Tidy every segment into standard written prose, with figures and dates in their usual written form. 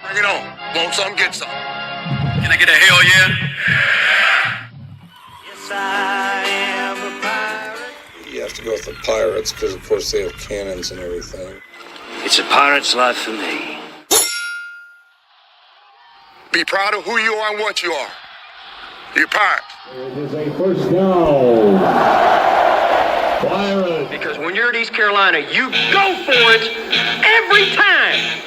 Bring it on. Want some, get some. Can I get a hell yeah? Yes, I am a pirate. You have to go with the pirates because, of course, they have cannons and everything. It's a pirate's life for me. Be proud of who you are and what you are. You're a pirate. It is a first down. Pirates. Because when you're at East Carolina, you go for it every time.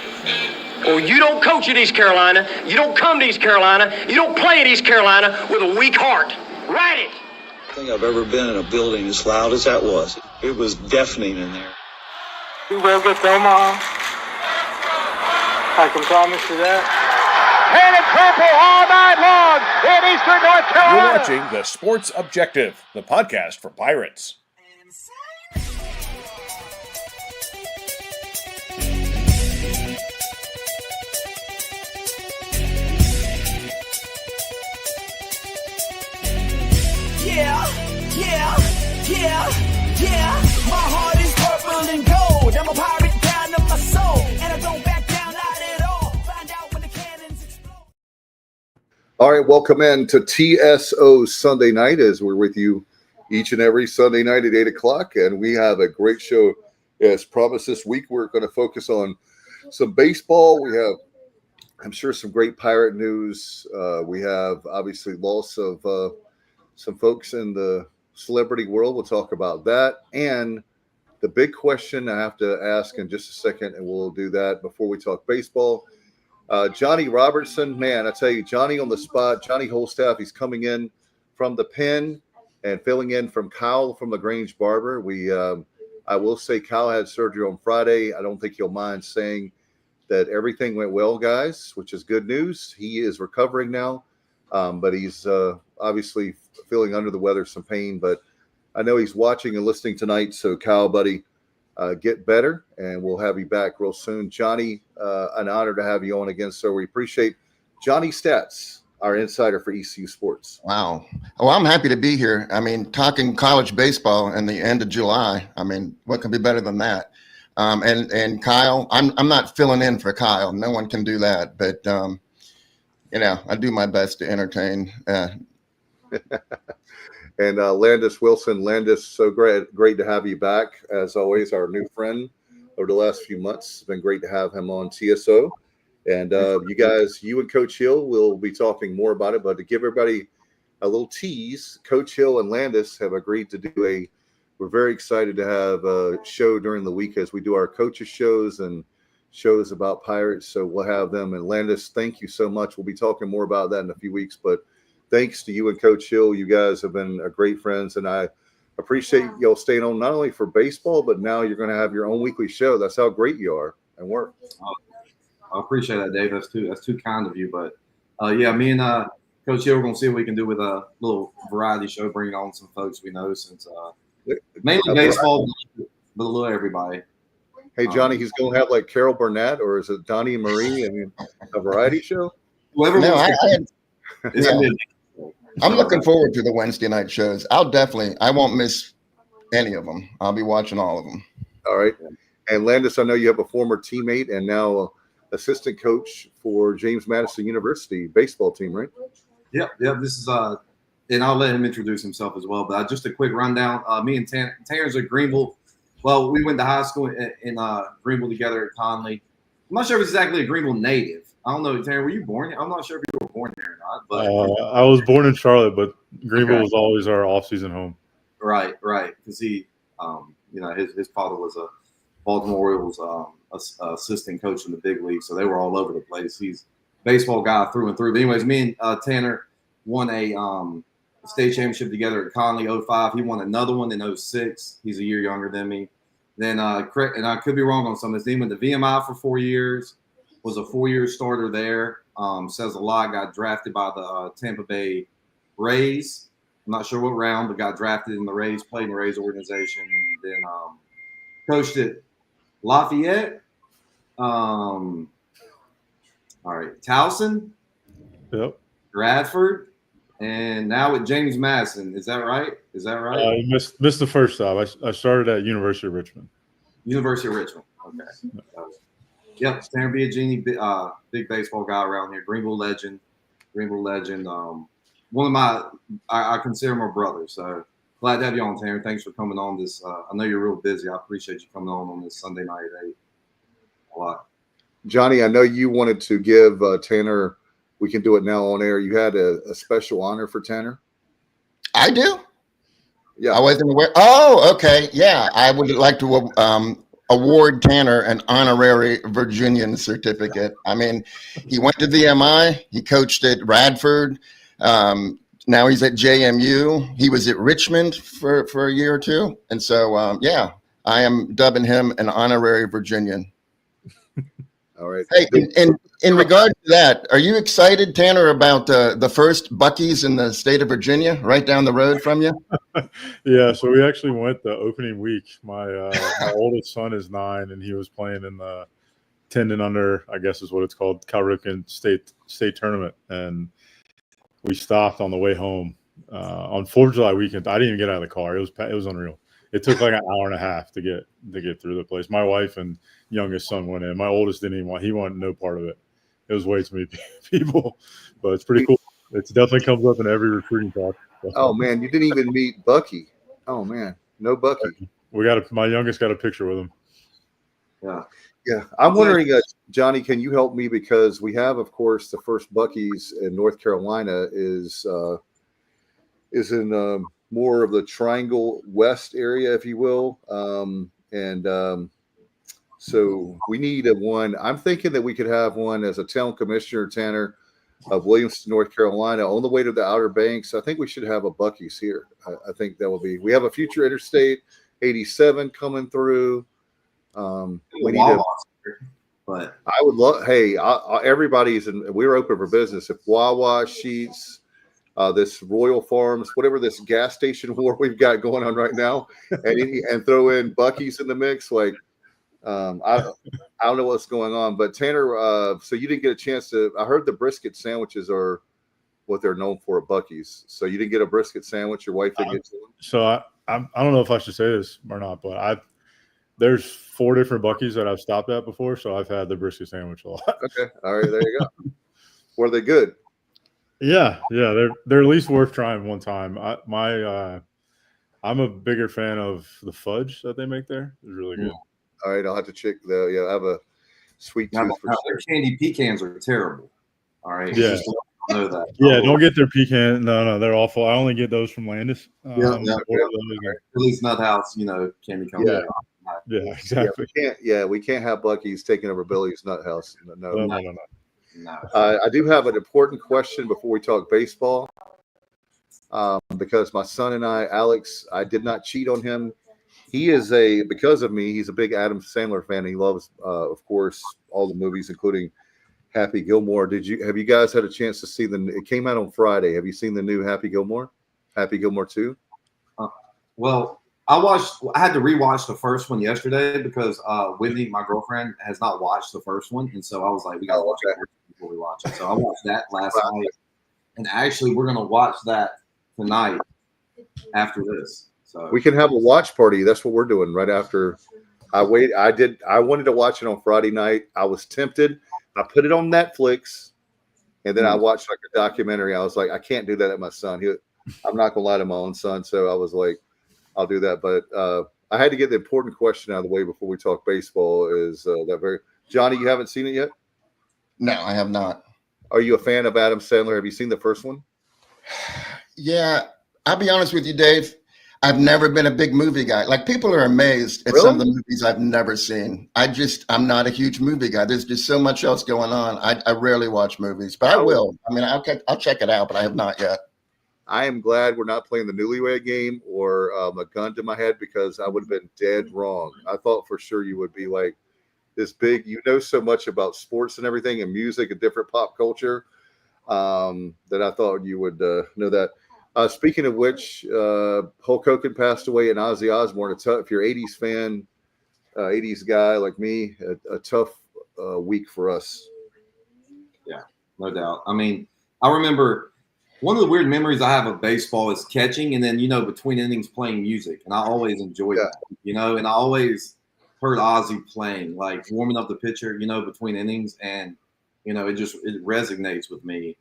Or you don't coach at East Carolina, you don't come to East Carolina, you don't play at East Carolina with a weak heart. Write it. I think I've ever been in a building as loud as that was. It was deafening in there. We will get them on. I can promise you that. Painted purple all night long in Eastern North Carolina. You're watching The Sports Objective, the podcast for Pirates. Yeah. My heart is purple and gold. I'm a pirate down to my soul. And I don't back down, not at all. Find out when the cannons explode. All right, welcome in to TSO Sunday night as we're with you each and every Sunday night at 8 o'clock. And we have a great show as promised this week. We're going to focus on some baseball. We have, I'm sure, some great Pirate news. We have, obviously, loss of some folks in the celebrity world. We'll talk about that. And the big question I have to ask in just a second, and we'll do that before we talk baseball. Johnny Robertson, man, I tell you, Johnny on the spot, Johnny Holstaff, he's coming in from the pen and filling in from Kyle from LaGrange Barber. I will say Kyle had surgery on Friday. I don't think he'll mind saying that everything went well, guys, which is good news. He is recovering now, but he's obviously feeling under the weather, some pain, but I know he's watching and listening tonight. So Kyle, buddy, get better, and we'll have you back real soon. Johnny, an honor to have you on again. So we appreciate Johnny Stats, our insider for ECU Sports. Wow. Well, I'm happy to be here. I mean, talking college baseball in the end of July. I mean, what can be better than that? And Kyle, I'm not filling in for Kyle. No one can do that, but I do my best to entertain. And Landis Wilson. Landis, so great to have you back, as always, our new friend over the last few months. It's been great to have him on TSO. And you and Coach Hill will be talking more about it. But to give everybody a little tease, Coach Hill and Landis have agreed to we're very excited to have a show during the week as we do our coaches shows and shows about Pirates. So we'll have them. And Landis, thank you so much. We'll be talking more about that in a few weeks. But thanks to you and Coach Hill. You guys have been great friends, and I appreciate y'all staying on not only for baseball, but now you're going to have your own weekly show. That's how great you are and work. I appreciate that, Dave. That's too kind of you. But me and Coach Hill, we're going to see what we can do with a little variety show, bringing on some folks we know since mainly baseball, but a little everybody. Hey, Johnny, he's going to have like Carol Burnett, or is it Donnie and Marie? I mean, a variety show? Whoever I'm looking forward to the Wednesday night shows. I won't miss any of them. I'll be watching all of them. All right. And Landis, I know you have a former teammate and now assistant coach for James Madison University baseball team, right? Yep. This is and I'll let him introduce himself as well. But just a quick rundown. Me and Tanner's at Greenville. Well, we went to high school in Greenville together at Conley. I'm not sure if it's exactly a Greenville native. I don't know, Tanner, were you born here? I'm not sure if you were born there or not. But I was born in Charlotte, but Greenville was always our off-season home. Right. Because he, his father was a Baltimore Orioles assistant coach in the big league, so they were all over the place. He's a baseball guy through and through. But anyways, me and Tanner won a state championship together at Conley 05. He won another one in 06. He's a year younger than me. Then, and I could be wrong on some of this. He went to VMI for 4 years. Was a 4-year starter there. Says a lot. Got drafted by the Tampa Bay Rays. I'm not sure what round, but got drafted in the Rays, played in the Rays organization, and then coached at Lafayette. All right, Towson. Yep. Bradford, and now with James Madison. Is that right? I missed the first stop. I started at University of Richmond. University of Richmond. Okay. Yep, Tanner Biangi, big baseball guy around here. Greenville legend. One of my, I consider my brother. So glad to have you on, Tanner. Thanks for coming on this. I know you're real busy. I appreciate you coming on this Sunday night at 8. A lot. Johnny, I know you wanted to give Tanner. We can do it now on air. You had a special honor for Tanner. I do. Yeah, I wasn't aware. Oh, okay. Yeah, I would like to award Tanner an honorary Virginian certificate. I mean, he went to VMI. He coached at Radford. Now he's at JMU. He was at Richmond for a year or two. And so, yeah, I am dubbing him an honorary Virginian. All right. Hey, in regard to that, are you excited, Tanner, about the first Buc-ee's in the state of Virginia, right down the road from you? Yeah, so we actually went the opening week. My oldest son is 9, and he was playing in the 10 and under, I guess is what it's called, Cal Ripken state tournament, and we stopped on the way home on 4th of July weekend. I didn't even get out of the car. It was unreal. It took like an hour and a half to get through the place. My wife and youngest son went in. My oldest didn't even he wanted no part of it. It was way too many people, but it's pretty cool. It definitely comes up in every recruiting talk. Oh man, you didn't even meet Bucky. Oh man, no Bucky. My youngest got a picture with him. Yeah. I'm wondering, Johnny, can you help me, because we have, of course, the first Buc-ee's in North Carolina is in more of the Triangle West area, if you will, so we need one. I'm thinking that we could have one as a town commissioner, Tanner, of Williamston, North Carolina, on the way to the Outer Banks. I think we should have a Buc-ee's here. I think that will be. We have a future Interstate 87 coming through. We need but I would love. Hey, everybody's in. We're open for business. If Wawa, Sheets, this Royal Farms, whatever this gas station war we've got going on right now, and throw in Buc-ee's in the mix, like. I don't know what's going on, but Tanner, so you didn't get a chance to. I heard the brisket sandwiches are what they're known for at Buc-ee's. So you didn't get a brisket sandwich. Your wife didn't get to one. So I don't know if I should say this or not, but there's 4 different Buc-ee's that I've stopped at before, so I've had the brisket sandwich a lot. Okay, all right, there you go. Were they good? Yeah, they're at least worth trying one time. I'm a bigger fan of the fudge that they make there. It's really good. All right, I'll have to check I have a sweet tooth for their candy pecans are terrible. All right. Yeah. Just know that. Yeah, don't get their pecan. No, they're awful. I only get those from Landis. At least Nut House, candy comes out. Yeah, exactly. We can't have Buc-ee's taking over Billy's Nut House. No. No. I do have an important question before we talk baseball, because my son and Alex, I did not cheat on him. He is because of me, he's a big Adam Sandler fan. He loves, of course, all the movies, including Happy Gilmore. Have you guys had a chance to see it came out on Friday. Have you seen the new Happy Gilmore 2? Well, I had to rewatch the first one yesterday because Whitney, my girlfriend, has not watched the first one. And so I was like, we got to watch it before we watch it. So I watched that last night. And actually, we're going to watch that tonight after this. So we can have a watch party. That's what we're doing right after. I wanted to watch it on Friday night. I was tempted. I put it on Netflix, and then I watched like a documentary. I was like, I can't do that at my son. I'm not gonna lie to my own son. So I was like, I'll do that. But I had to get the important question out of the way before we talk baseball. Johnny, you haven't seen it yet? No, I have not. Are you a fan of Adam Sandler? Have you seen the first one? Yeah, I'll be honest with you, Dave. I've never been a big movie guy. Like, people are amazed at some of the movies I've never seen. I'm not a huge movie guy. There's just so much else going on. I rarely watch movies, but I will. I mean, I'll check it out, but I have not yet. I am glad we're not playing the Newlywed Game or a gun to my head, because I would have been dead wrong. I thought for sure you would be like this big, so much about sports and everything and music and different pop culture, that I thought you would know that. Speaking of which, Hulk Hogan passed away and Ozzy Osbourne. If you're an 80s fan, 80s guy like me, a tough week for us. Yeah, no doubt. I mean, I remember one of the weird memories I have of baseball is catching and then, between innings playing music. And I always enjoyed that, and I always heard Ozzy playing, like warming up the pitcher, between innings, and it resonates with me.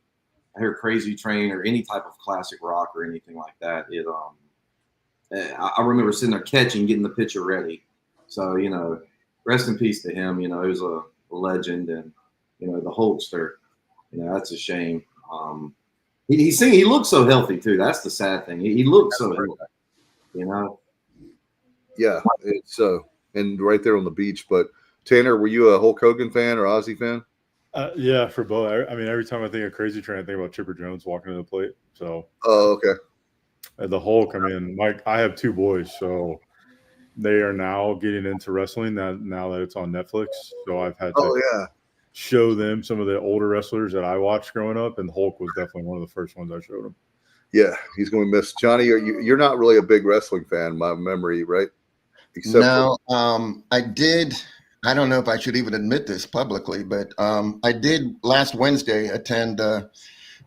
I hear Crazy Train or any type of classic rock or anything like that. I remember sitting there catching, getting the pitcher ready. So, rest in peace to him. He was a legend, and, the Hulkster, that's a shame. He looks so healthy too. That's the sad thing. He looks so healthy, Yeah, it's and right there on the beach. But Tanner, were you a Hulk Hogan fan or Ozzy fan? Yeah, for both. I mean, every time I think of Crazy Train, I think about Chipper Jones walking to the plate. So, oh, okay. The Hulk. I mean, I have 2 boys, so they are now getting into wrestling. Now that it's on Netflix, so I've had to show them some of the older wrestlers that I watched growing up, and Hulk was definitely one of the first ones I showed them. Yeah, he's going to miss Johnny. You're not really a big wrestling fan, my memory, right? I did. I don't know if I should even admit this publicly, but I did last Wednesday attend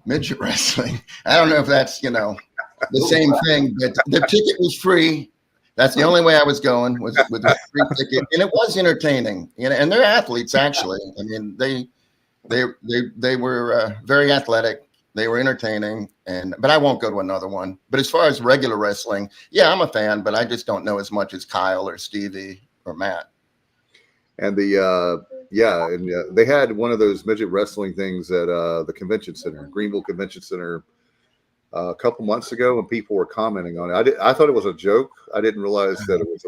midget wrestling. I don't know if that's the same thing, but the ticket was free. That's the only way I was going, was with a free ticket, and it was entertaining. And they're athletes, actually. I mean, they were very athletic. They were entertaining, but I won't go to another one. But as far as regular wrestling, yeah, I'm a fan, but I just don't know as much as Kyle or Stevie or Matt. And they had one of those midget wrestling things at the convention center, Greenville Convention Center, a couple months ago, and people were commenting on it. I thought it was a joke. I didn't realize that it was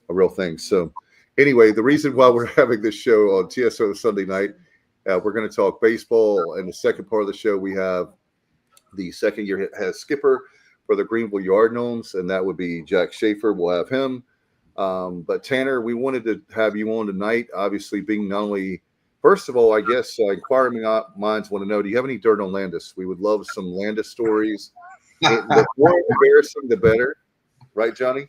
a real thing. So anyway, the reason why we're having this show on TSO Sunday night, we're going to talk baseball. In the second part of the show, we have the second year head skipper for the Greenville Yard Gnomes, and that would be Jack Schaffer. We'll have him. But Tanner, we wanted to have you on tonight, obviously being not only, first of all, I guess inquiring minds want to know, do you have any dirt on Landis? We would love some Landis stories. The more embarrassing, the better. Right, Johnny?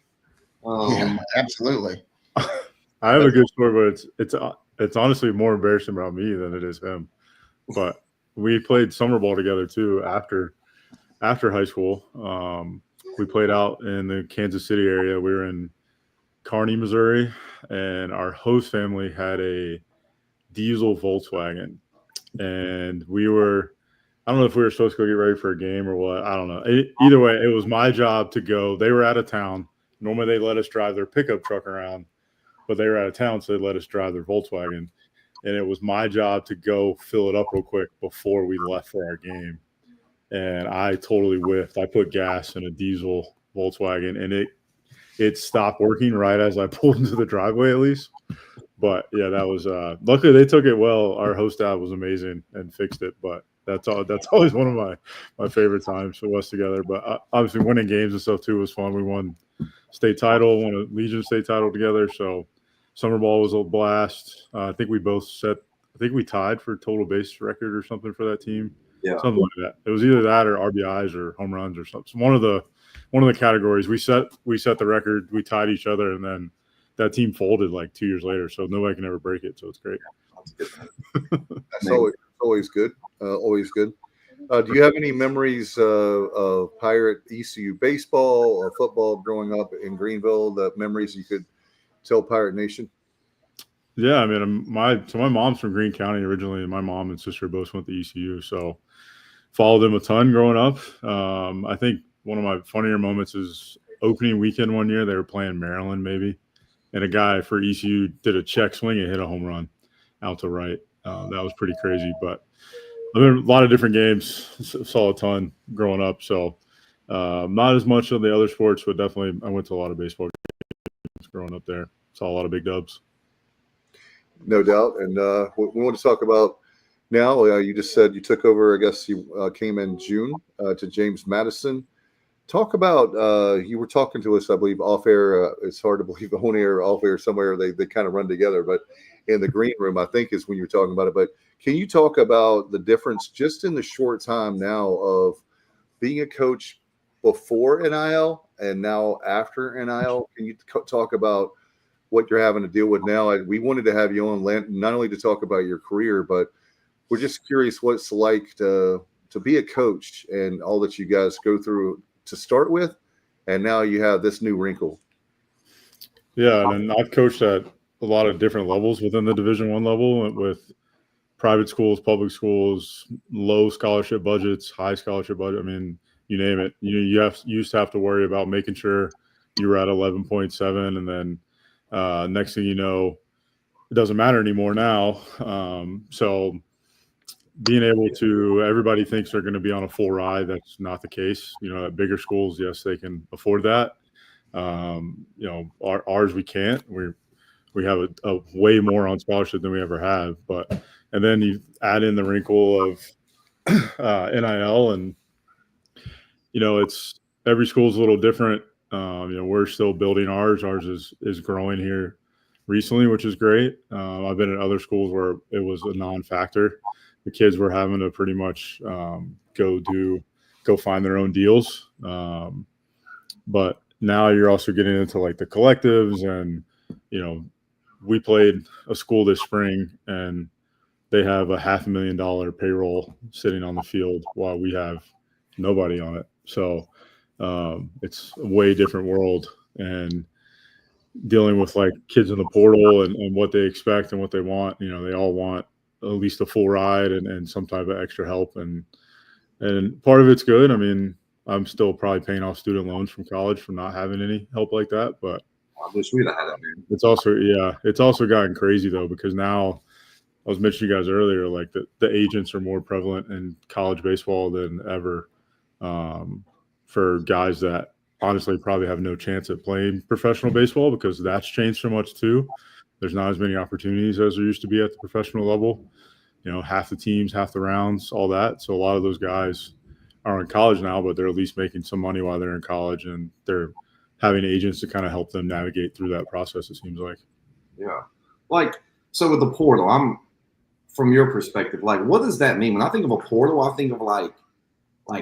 Yeah, absolutely. I have a good story, but it's honestly more embarrassing about me than it is him. But we played summer ball together too after high school. We played out in the Kansas City area. We were in Kearney, Missouri, and our host family had a diesel Volkswagen, and I don't know if we were supposed to go get ready for a game or what. I don't know. Either way, it was my job to go. They were out of town. Normally they let us drive their pickup truck around, but they were out of town, so they let us drive their Volkswagen, and it was my job to go fill it up real quick before we left for our game. And I totally whiffed. I put gas in a diesel Volkswagen, and it stopped working right as I pulled into the driveway, at least. But yeah, that was luckily they took it well. Our host dad was amazing and fixed it. But that's always one of my favorite times for us together. But obviously winning games and stuff too was fun. We won state title, won a Legion state title together. So summer ball was a blast. I think we tied for total base record or something for that team. Yeah, something like that. It was either that or RBIs or home runs or something. So one of the categories we set the record. We tied each other, and then that team folded like 2 years later. So nobody can ever break it. So it's great. That's always good. Always good. Do you have any memories of Pirate ECU baseball or football growing up in Greenville? The memories you could tell Pirate Nation? Yeah, I mean, my mom's from Greene County originally, and my mom and sister both went to ECU, so followed them a ton growing up. I think one of my funnier moments is opening weekend one year. They were playing Maryland, maybe, and a guy for ECU did a check swing and hit a home run out to right. That was pretty crazy, but I've been a lot of different games, saw a ton growing up, so not as much of the other sports, but definitely I went to a lot of baseball games growing up there. Saw a lot of big dubs. No doubt. And we want to talk about now. You just said you took over, I guess you came in June to James Madison. Talk about, you were talking to us, I believe, off air. It's hard to believe on air, off air somewhere. They kind of run together, but in the green room, I think is when you were talking about it. But can you talk about the difference just in the short time now of being a coach before NIL and now after NIL? Can you talk about what you're having to deal with now? We wanted to have you on, not only to talk about your career, but we're just curious what it's like to be a coach and all that you guys go through to start with, and now you have this new wrinkle. Yeah, and then I've coached at a lot of different levels within the Division I level with private schools, public schools, low scholarship budgets, high scholarship budget. I mean, you name it. You used to have to worry about making sure you were at 11.7, and then next thing you know, it doesn't matter anymore now. So being able to, everybody thinks they're going to be on a full ride. That's not the case. At bigger schools, yes, they can afford that. Ours we can't. We have a way more on scholarship than we ever have. And then you add in the wrinkle of NIL, and it's every school's a little different. We're still building ours. Ours is growing here recently, which is great. I've been at other schools where it was a non-factor. The kids were having to pretty much go find their own deals. But now you're also getting into like the collectives, and we played a school this spring, and they have a $500,000 payroll sitting on the field while we have nobody on it. So it's a way different world, and dealing with like kids in the portal and what they expect and what they want. They all want at least a full ride and some type of extra help. And part of it's good. I mean, I'm still probably paying off student loans from college for not having any help like that. But I wish we'd have had that, man. It's also gotten crazy though, because now I was mentioning you guys earlier, like the agents are more prevalent in college baseball than ever, for guys that honestly probably have no chance at playing professional baseball, because that's changed so much too. There's not as many opportunities as there used to be at the professional level. Half the teams, half the rounds, all that. So a lot of those guys are in college now, but they're at least making some money while they're in college, and they're having agents to kind of help them navigate through that process, it seems like. Yeah. So with the portal, from your perspective, what does that mean? When I think of a portal, I think of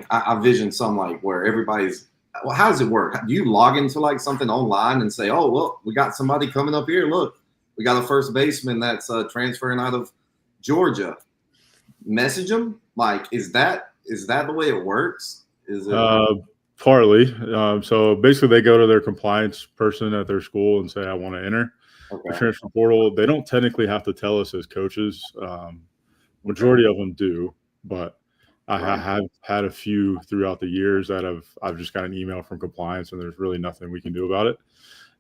I vision some where everybody's, well, how does it work? Do you log into something online and say, oh, look, we got somebody coming up here. Look, we got a first baseman that's transferring out of Georgia. Message them? Is that the way it works? Is it? Partly. So basically they go to their compliance person at their school and say, I want to enter the transfer portal. They don't technically have to tell us as coaches. Majority of them do, but I have had a few throughout the years that I've just got an email from compliance, and there's really nothing we can do about it.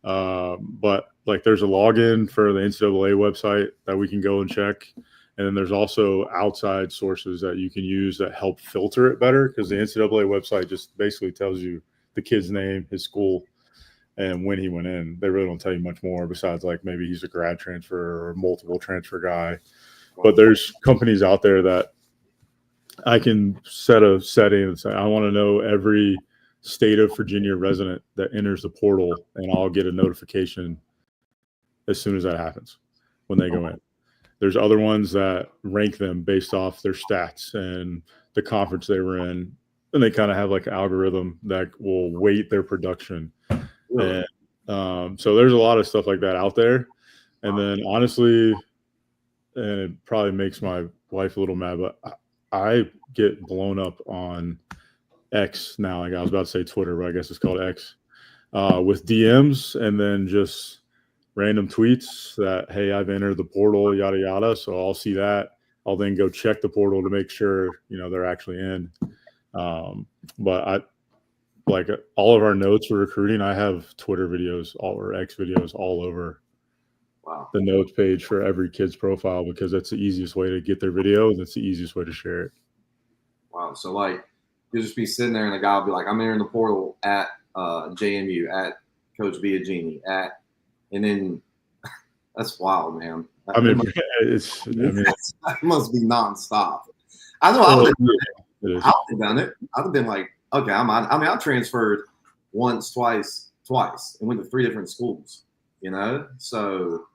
But there's a login for the NCAA website that we can go and check. And then there's also outside sources that you can use that help filter it better, because the NCAA website just basically tells you the kid's name, his school, and when he went in. They really don't tell you much more besides maybe he's a grad transfer or multiple transfer guy. But there's companies out there that I can set a setting and say, I want to know every state of Virginia resident that enters the portal, and I'll get a notification as soon as that happens when they go in. There's other ones that rank them based off their stats and the conference they were in, and they kind of have an algorithm that will weight their production. Really? And so there's a lot of stuff like that out there. And then honestly, and it probably makes my wife a little mad, but I get blown up on X now. I was about to say Twitter, but I guess it's called X, with DMs and then just random tweets that, hey, I've entered the portal, yada, yada. So I'll see that. I'll then go check the portal to make sure, they're actually in. But all of our notes for recruiting, I have Twitter videos or X videos all over the notes page for every kid's profile, because that's the easiest way to get their video, and that's the easiest way to share it. Wow. So you'll just be sitting there and the guy will be like, I'm entering the portal at JMU, at Coach Biangi, and then that's wild, man. That must be nonstop. I know I would have done it. I'd have been like, okay, I'm out. I mean, I transferred once, twice, and went to 3 different schools, So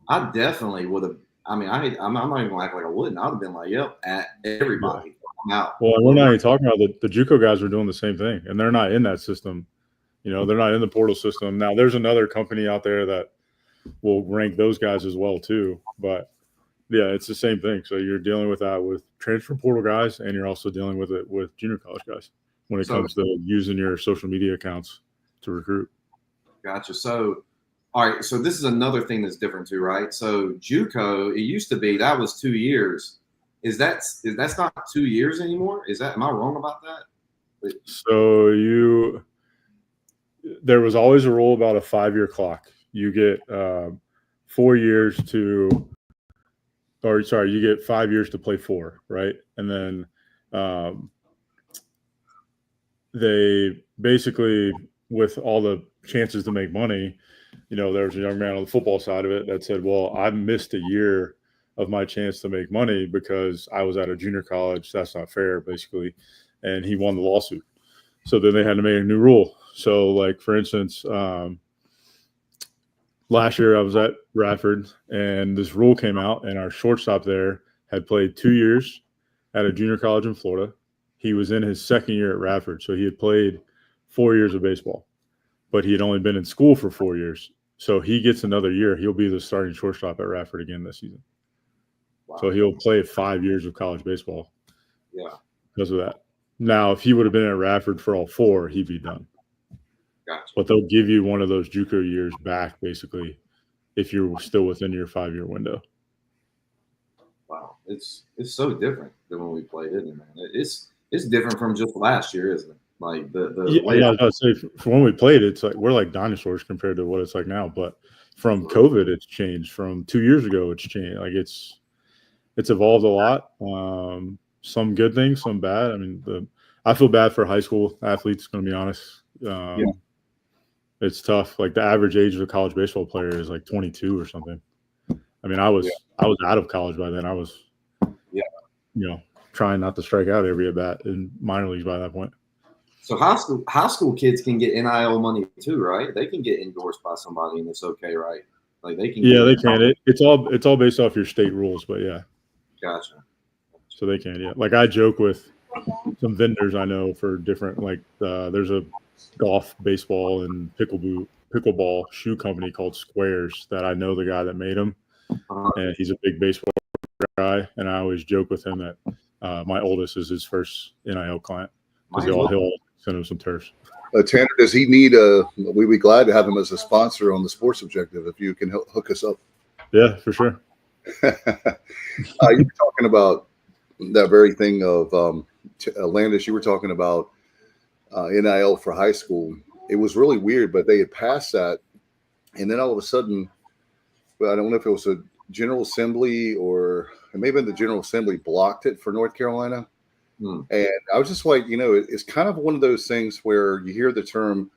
I definitely would have. I mean, I'm not even gonna act like I wouldn't. I'd have been like, yep, at everybody. I'm out. Well, we're not even talking about the JUCO guys are doing the same thing, and they're not in that system. They're not in the portal system. Now, there's another company out there that will rank those guys as well too. But yeah, it's the same thing. So you're dealing with that with transfer portal guys, and you're also dealing with it with junior college guys when it comes to using your social media accounts to recruit. Gotcha. So all right, so this is another thing that's different too, right? So JUCO, it used to be that was 2 years. That's not 2 years anymore? Am I wrong about that? So there was always a rule about a 5-year clock. You get 4 years you get 5 years to play 4, right? And then they basically, with all the chances to make money, there was a young man on the football side of it that said, well, I missed a year of my chance to make money because I was at a junior college. That's not fair, basically. And he won the lawsuit. So then they had to make a new rule. So, like, for instance, last year I was at Radford, and this rule came out, and our shortstop there had played 2 years at a junior college in Florida. He was in his second year at Radford, so he had played 4 years of baseball, but he had only been in school for 4 years. So he gets another year. He'll be the starting shortstop at Radford again this season. Wow. So he'll play 5 years of college baseball. Yeah. Because of that. Now, if he would have been at Radford for all 4, he'd be done. Gotcha. But they'll give you one of those JUCO years back, basically, if you're still within your 5-year window. Wow, it's so different than when we played it, man. It's different from just last year, isn't it? Like I would say for when we played, it's like we're like dinosaurs compared to what it's like now. But from COVID, it's changed. From 2 years ago, it's changed. Like it's evolved a lot. Some good things, some bad. I mean, I feel bad for high school athletes. Going to be honest, it's tough. Like the average age of a college baseball player is like 22 or something. I mean, I was out of college by then. I was, trying not to strike out every at bat in minor leagues by that point. So high school kids can get NIL money too, right? They can get endorsed by somebody, and it's okay, right? Like they can. Yeah, they can. It's all based off your state rules, but yeah. Gotcha. So they can, yeah. Like I joke with some vendors I know for different, like there's a golf, baseball, and pickleball shoe company called Squares that I know the guy that made them, and he's a big baseball guy. And I always joke with him that my oldest is his first NIL client because he'll send him some turfs. Tanner, does he need we'd be glad to have him as a sponsor on the Sports Objective if you can hook us up. Yeah, for sure. You were talking about that very thing of Landis. You were talking about NIL for high school. It was really weird, but they had passed that, and then all of a sudden, I don't know if it was a General Assembly or it may have been the General Assembly blocked it for North Carolina. And I was just like, it's kind of one of those things where you hear the term,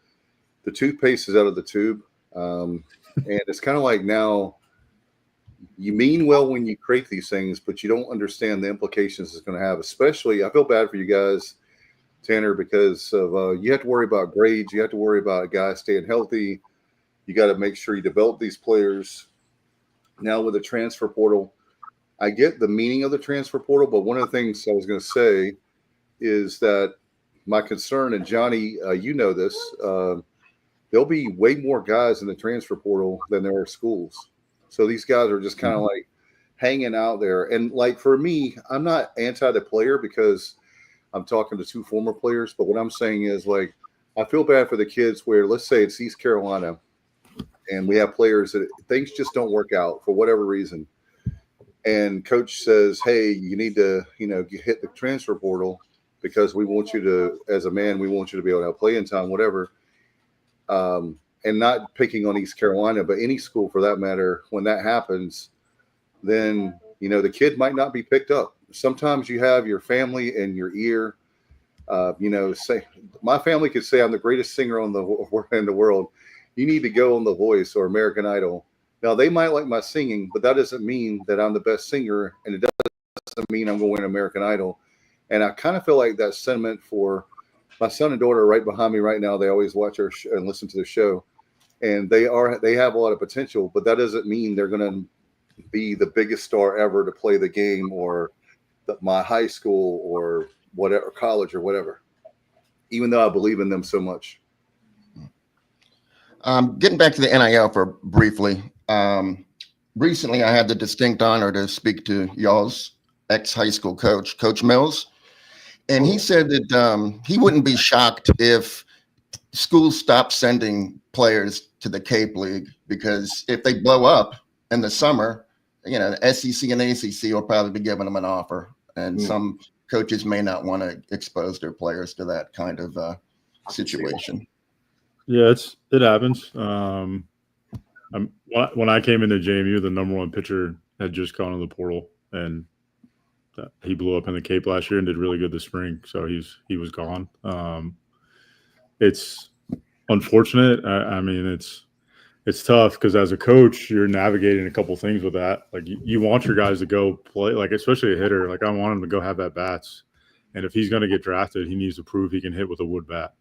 the toothpaste is out of the tube. And it's kind of like now you mean well when you create these things, but you don't understand the implications it's going to have. Especially, I feel bad for you guys, Tanner, because of you have to worry about grades. You have to worry about guys staying healthy. You got to make sure you develop these players. Now with the transfer portal, I get the meaning of the transfer portal, but one of the things I was going to say is that my concern, and Johnny, you know this, there'll be way more guys in the transfer portal than there are schools. So these guys are just kind of like hanging out there. And like for me, I'm not anti the player because I'm talking to 2 former players, but what I'm saying is like I feel bad for the kids where let's say it's East Carolina and we have players that things just don't work out for whatever reason. And coach says, hey, you need to, hit the transfer portal because we want you to, as a man, we want you to be able to have playing time, whatever. And not picking on East Carolina, but any school for that matter, when that happens, then, the kid might not be picked up. Sometimes you have your family in your ear. Say my family could say I'm the greatest singer in the world. You need to go on The Voice or American Idol. Now, they might like my singing, but that doesn't mean that I'm the best singer, and it doesn't mean I'm going to win American Idol. And I kind of feel like that sentiment for my son and daughter right behind me right now. They always watch our and listen to the show, and they have a lot of potential, but that doesn't mean they're going to be the biggest star ever to play the game or my high school or whatever, college or whatever, even though I believe in them so much. Getting back to the NIL for briefly. Recently, I had the distinct honor to speak to y'all's ex-high school coach, Coach Mills, and he said that he wouldn't be shocked if schools stopped sending players to the Cape League, because if they blow up in the summer, the SEC and ACC will probably be giving them an offer, and some coaches may not want to expose their players to that kind of situation. Yeah, it happens. When I came into JMU, the number one pitcher had just gone in the portal, and he blew up in the Cape last year and did really good this spring. So he was gone. It's unfortunate. I mean, it's tough because as a coach, you're navigating a couple things with that. Like you want your guys to go play, like especially a hitter. Like I want him to go have at bats, and if he's going to get drafted, he needs to prove he can hit with a wood bat.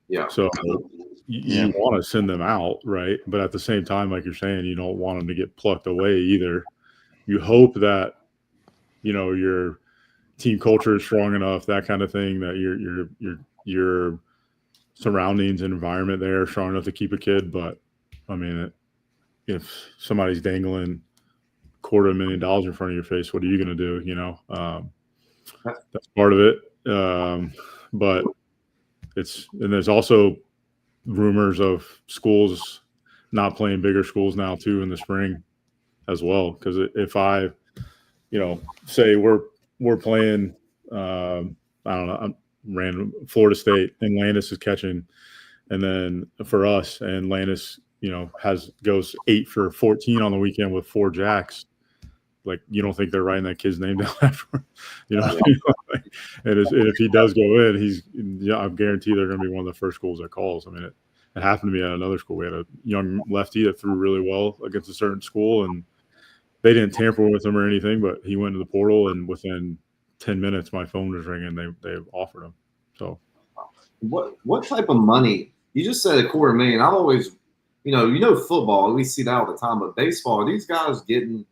Yeah. So you want to send them out, right? But at the same time, like you're saying, you don't want them to get plucked away either. You hope that your team culture is strong enough, that kind of thing, that your surroundings and environment there are strong enough to keep a kid. But I mean, if somebody's dangling $250,000 in front of your face, what are you going to do? That's part of it. But and there's also rumors of schools not playing bigger schools now too in the spring as well. Because if I, say we're playing, I don't know, random Florida State and Landis is catching, and then for us and Landis, goes 8 for 14 on the weekend with 4 jacks. Like, you don't think they're writing that kid's name down after, and if he does go in, I'm guaranteed they're going to be one of the first schools that calls. I mean, it happened to me at another school. We had a young lefty that threw really well against a certain school, and they didn't tamper with him or anything, but he went to the portal, and within 10 minutes, my phone was ringing. They offered him. So, what type of money? You just said $250,000. I've always, football, we see that all the time, but baseball, are these guys getting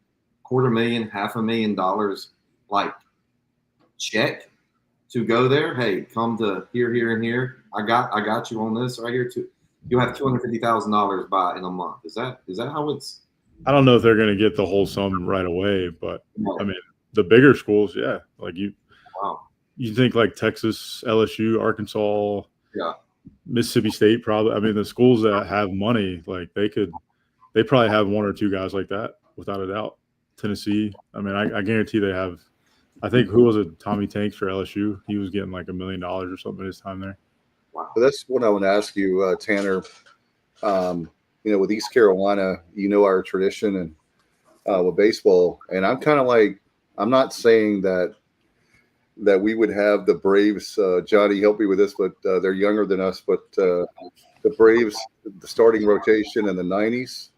$250,000, $500,000 like check to go there? Hey, come to here, and here. I got you on this right here too. You'll have $250,000 in a month. Is that how it's? I don't know if they're going to get the whole sum right away, but I mean, the bigger schools, yeah. Like you think like Texas, LSU, Arkansas, Mississippi State, probably. I mean, the schools that have money, like they probably have 1 or 2 guys like that without a doubt. Tennessee, I mean, I guarantee they have. I think who was it? Tommy Tanks for LSU. He was getting like $1 million or something his time there. Wow. So that's what I want to ask you, Tanner. With East Carolina, our tradition and with baseball, and I'm kind of like, I'm not saying that we would have the Braves. Johnny, help me with this, but they're younger than us. But the Braves, the starting rotation in the 90s.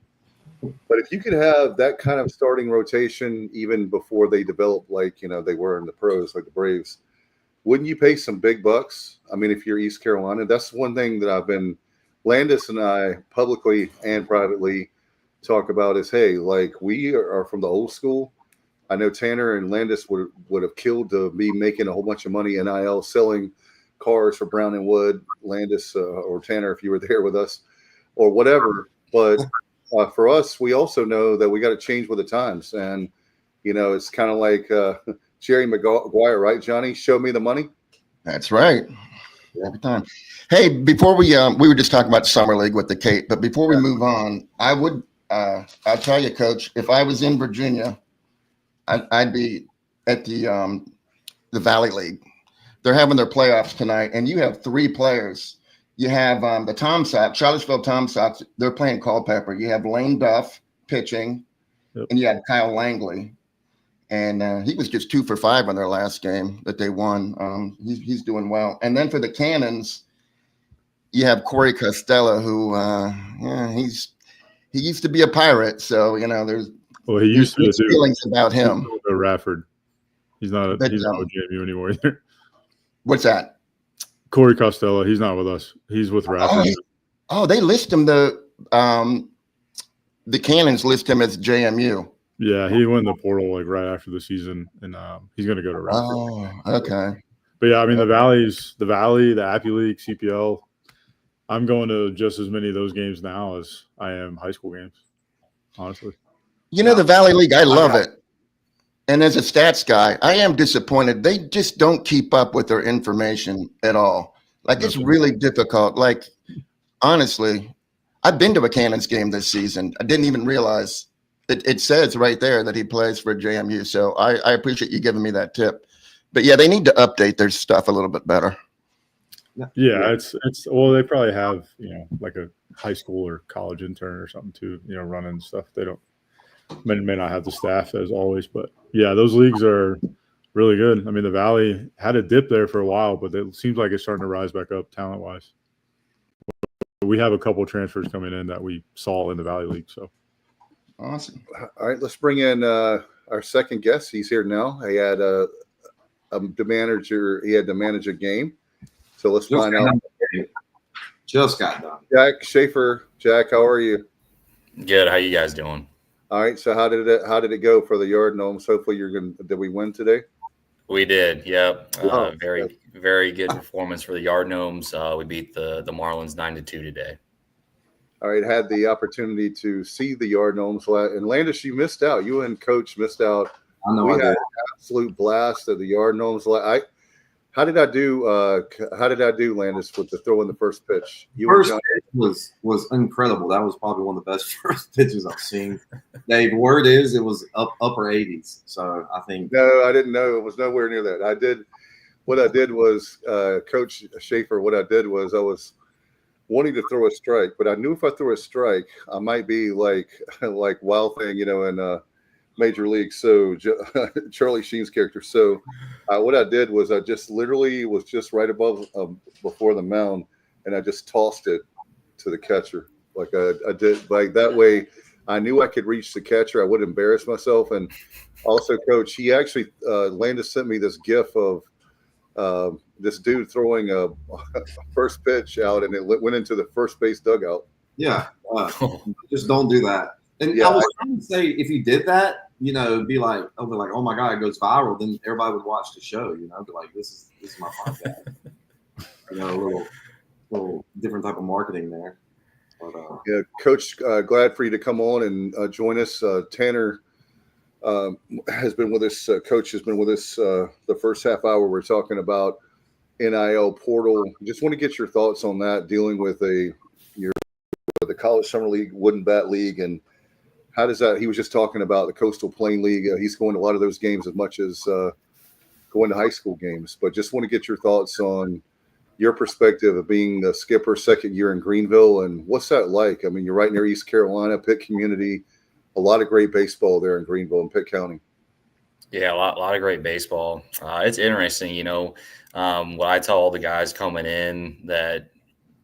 But if you could have that kind of starting rotation even before they develop like, they were in the pros, like the Braves, wouldn't you pay some big bucks? I mean, if you're East Carolina, that's one thing that Landis and I publicly and privately talk about is, hey, like we are from the old school. I know Tanner and Landis would have killed to be making a whole bunch of money NIL selling cars for Brown and Wood, Landis or Tanner, if you were there with us or whatever. But for us, we also know that we got to change with the times. And, it's kind of like Jerry Maguire, right, Johnny? Show me the money. That's right. Every time. Hey, before we were just talking about Summer League with the Cape, but before we move on, I'll tell you, Coach, if I was in Virginia, I'd be at the Valley League. They're having their playoffs tonight, and you have 3 players. You have the Tom Sox, Charlottesville Tom Sox. They're playing Culpeper. You have Lane Duff pitching, and you have Kyle Langley, and he was just 2 for 5 on their last game that they won. He's doing well. And then for the Cannons, you have Corey Costello, who he used to be a Pirate, so there's feelings about him. Radford, he's not with JMU anymore either. What's that? Corey Costello, he's not with us. He's with Radford. Oh, they list him. The Cannons list him as JMU. Yeah, he went in the portal like right after the season, and he's going to go to Radford. Oh, okay. But yeah, I mean the Valley, the Appy League, CPL. I'm going to just as many of those games now as I am high school games, honestly. The Valley League, I love it. And as a stats guy, I am disappointed. They just don't keep up with their information at all. Like, it's really difficult. Like, honestly, I've been to a Cannons game this season. I didn't even realize it says right there that he plays for JMU. So I appreciate you giving me that tip. But yeah, they need to update their stuff a little bit better. Yeah, it's well, they probably have, like a high school or college intern or something too, running stuff. They may not have the staff as always, but yeah, those leagues are really good. I mean, the Valley had a dip there for a while, but it seems like it's starting to rise back up talent wise. We have a couple of transfers coming in that we saw in the Valley League. So awesome. All right, let's bring in our second guest. He's here now. He had the manager. He had to manage a game. So let's find out. Just got done. Jack Schaffer. Jack, how are you? Good. How you guys doing? All right. So how did it go for the Yard Gnomes? Hopefully did we win today? We did. Yep. Very, very good performance for the Yard Gnomes. We beat the Marlins 9-2 today. All right. Had the opportunity to see the Yard Gnomes, and Landis, you missed out. You and Coach missed out. I know. We had an absolute blast of the Yard Gnomes. How did I do, Landis, with the throw in the first pitch? First pitch was incredible. That was probably one of the best first pitches I've seen. Dave, word is it was upper 80s. So I think. No, I didn't know. It was nowhere near that. What I did was, Coach Schaffer, I was wanting to throw a strike, but I knew if I threw a strike, I might be like Wild Thing, in Major League. So Charlie Sheen's character. So what I did was I just literally was just right above before the mound, and I just tossed it to the catcher. Like I did, like that way I knew I could reach the catcher. I wouldn't embarrass myself. And also, Coach, he actually Landis sent me this GIF of this dude throwing a first pitch out, and it went into the first base dugout. Yeah, just don't do that. And yeah, I was trying to say, if you did that, be like, oh my God, it goes viral. Then everybody would watch the show. Be like, this is my podcast. A little different type of marketing there. But, yeah, Coach, glad for you to come on and join us. Tanner has been with us. Coach has been with us the first half hour. We're talking about NIL portal. Just want to get your thoughts on that, dealing with the College Summer League, Wooden Bat League, and how does that? He was just talking about the Coastal Plain League. He's going to a lot of those games as much as going to high school games. But just want to get your thoughts on your perspective of being the skipper second year in Greenville, and what's that like? I mean, you're right near East Carolina, Pitt community, a lot of great baseball there in Greenville and Pitt County. Yeah, a lot of great baseball. It's interesting, what I tell all the guys coming in, that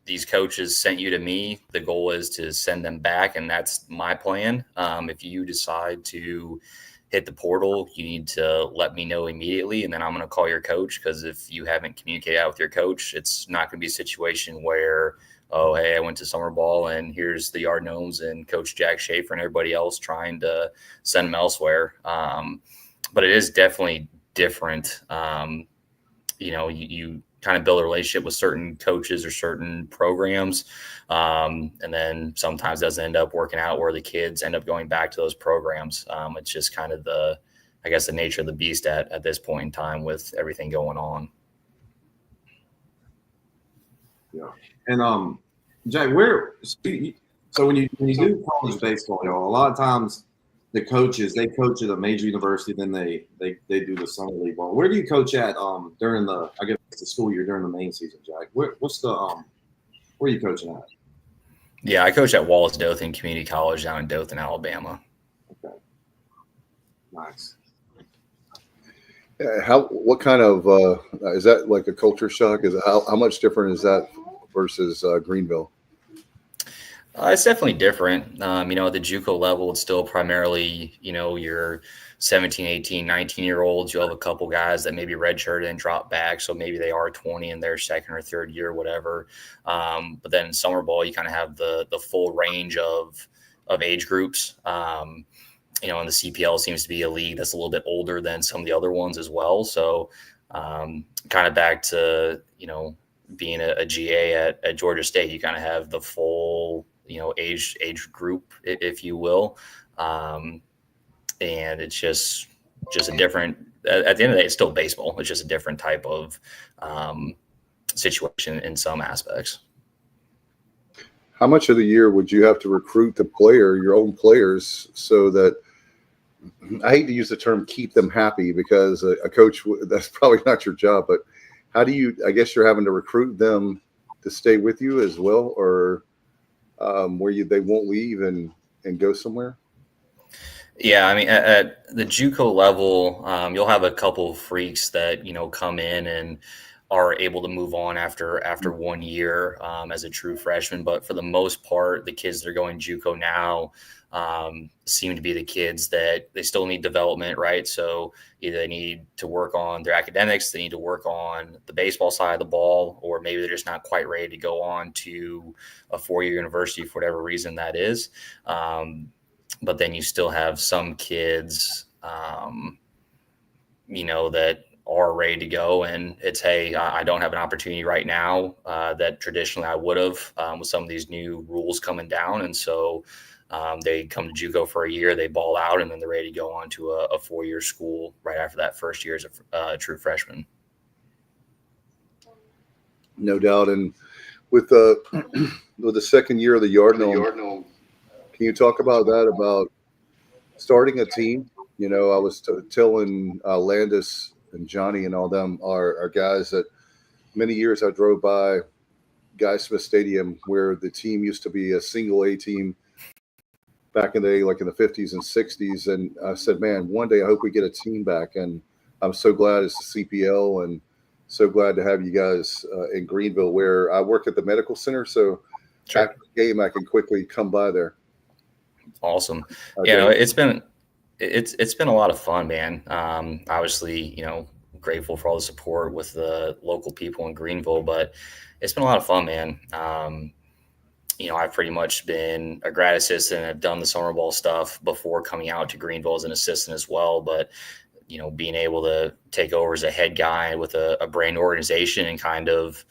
these coaches sent you to me. The goal is to send them back, and that's my plan. If you decide to hit the portal, you need to let me know immediately, and then I'm going to call your coach, because if you haven't communicated out with your coach, it's not going to be a situation where, oh, hey, I went to summer ball and here's the Yard Gnomes and Coach Jack Schaffer and everybody else trying to send them elsewhere. But it is definitely different. You kind of build a relationship with certain coaches or certain programs. And then sometimes it doesn't end up working out, where the kids end up going back to those programs. It's just kind of the nature of the beast at this point in time with everything going on. Yeah. And Jack, so when you do college baseball, a lot of times the coaches, they coach at a major university, then they do the summer league ball. Where do you coach at during the school year, during the main season, Jack? Where are you coaching at? Yeah, I coach at Wallace Dothan Community College down in Dothan, Alabama. Okay, nice. What kind of is that, like a culture shock? Is it, how much different is that versus Greenville? It's definitely different. At the JUCO level, it's still primarily, your 17, 18, 19-year-olds. You'll have a couple guys that maybe redshirted and drop back, so maybe they are 20 in their second or third year, whatever. But then in summer ball, you kind of have the full range of age groups. And the CPL seems to be a league that's a little bit older than some of the other ones as well. So kind of back to, being a GA at Georgia State, you kind of have the full age group, if you will. And it's just a different, at the end of the day, it's still baseball. It's just a different type of situation in some aspects. how much of the year would you have to recruit your own players, so that, I hate to use the term keep them happy, because a coach, that's probably not your job, but how do you, I guess you're having to recruit them to stay with you as well, or where they won't leave and go somewhere? Yeah, I mean, at the JUCO level, you'll have a couple of freaks that come in and are able to move on after 1 year as a true freshman. But for the most part, the kids that are going JUCO now seem to be the kids that they still need development, right? So either they need to work on their academics, they need to work on the baseball side of the ball, or maybe they're just not quite ready to go on to a 4-year university for whatever reason that is. But then you still have some kids, that are ready to go. And it's, hey, I don't have an opportunity right now that traditionally I would have with some of these new rules coming down. And so they come to JUCO for a year, they ball out, and then they're ready to go on to a 4-year school right after that first year as a true freshman. No doubt. And with the second year of the Yard Gnome, can you talk about that, about starting a team? I was telling Landis and Johnny and all them are guys that many years I drove by Guy Smith Stadium, where the team used to be a single A team back in the day, like in the 50s and 60s. And I said, man, one day I hope we get a team back. And I'm so glad it's the CPL, and so glad to have you guys in Greenville, where I work at the medical center. So after the game, I can quickly come by there. Awesome. Okay. It's been a lot of fun, man. Obviously, grateful for all the support with the local people in Greenville, but it's been a lot of fun, man. I've pretty much been a grad assistant. I've done the summer ball stuff before coming out to Greenville as an assistant as well. But, being able to take over as a head guy with a brand new organization and kind of,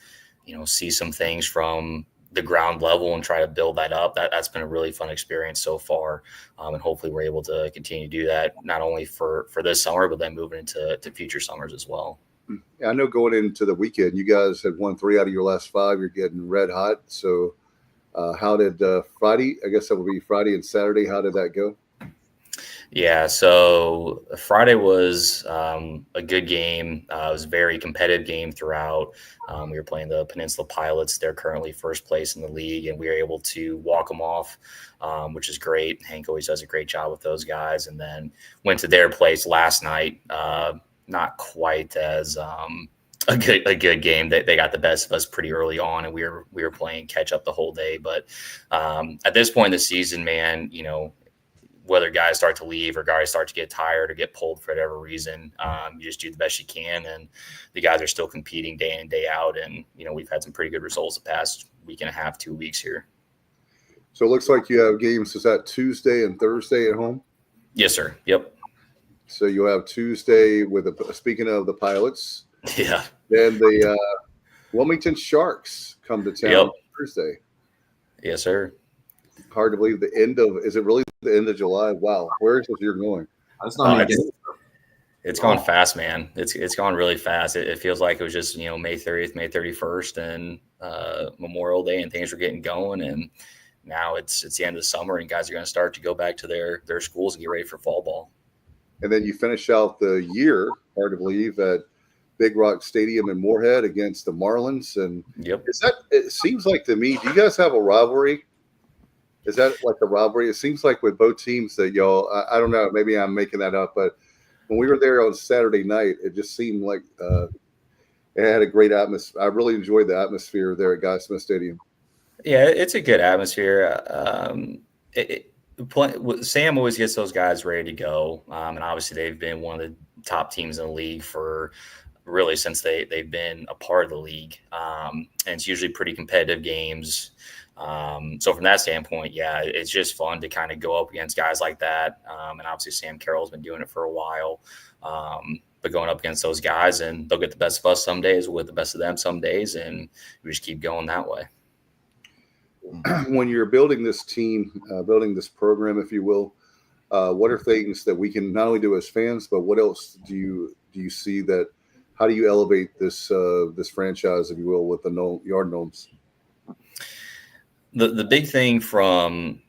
see some things from the ground level and try to build that up, that's been a really fun experience so far. And hopefully we're able to continue to do that, not only for this summer, but then moving into future summers as well. Yeah, I know going into the weekend, you guys had won 3 out of your last 5. You're getting red hot. So how did Friday, I guess that would be Friday and Saturday, how did that go? Yeah, so Friday was a good game. It was a very competitive game throughout. We were playing the Peninsula Pilots. They're currently first place in the league, and we were able to walk them off, which is great. Hank always does a great job with those guys. And then went to their place last night. Not quite as a good game. They got the best of us pretty early on, and we were playing catch up the whole day. But at this point in the season, man, whether guys start to leave or guys start to get tired or get pulled for whatever reason, you just do the best you can. And the guys are still competing day in, day out. And, we've had some pretty good results the past week and a half, 2 weeks here. So it looks like you have games. Is that Tuesday and Thursday at home? Yes, sir. Yep. So you have Tuesday with speaking of the Pilots. Yeah. Then the Wilmington Sharks come to town Thursday. Yes, sir. Hard to believe is it really the end of July? Wow. Where is this year going? It's gone fast, man. It's gone really fast. It feels like it was just, May 30th, May 31st and Memorial Day, and things were getting going. And now it's the end of the summer, and guys are going to start to go back to their schools and get ready for fall ball. And then you finish out the year, hard to believe, at Big Rock Stadium in Moorhead against the Marlins. And it seems like to me, do you guys have a rivalry? Is that like a rivalry? It seems like with both teams that y'all, I don't know, maybe I'm making that up, but when we were there on Saturday night, it just seemed like it had a great atmosphere. I really enjoyed the atmosphere there at Guy Smith Stadium. Yeah, it's a good atmosphere. Sam always gets those guys ready to go. And obviously they've been one of the top teams in the league for really since they've been a part of the league. And it's usually pretty competitive games. So from that standpoint, yeah, it's just fun to kind of go up against guys like that. And obviously Sam Carroll's been doing it for a while. But going up against those guys, and they'll get the best of us some days, we'll get the best of them some days, and we just keep going that way. When you're building this team, building this program, if you will, what are things that we can not only do as fans, but what else do you see that? How do you elevate this franchise, if you will, with the Yard Gnomes? The big thing from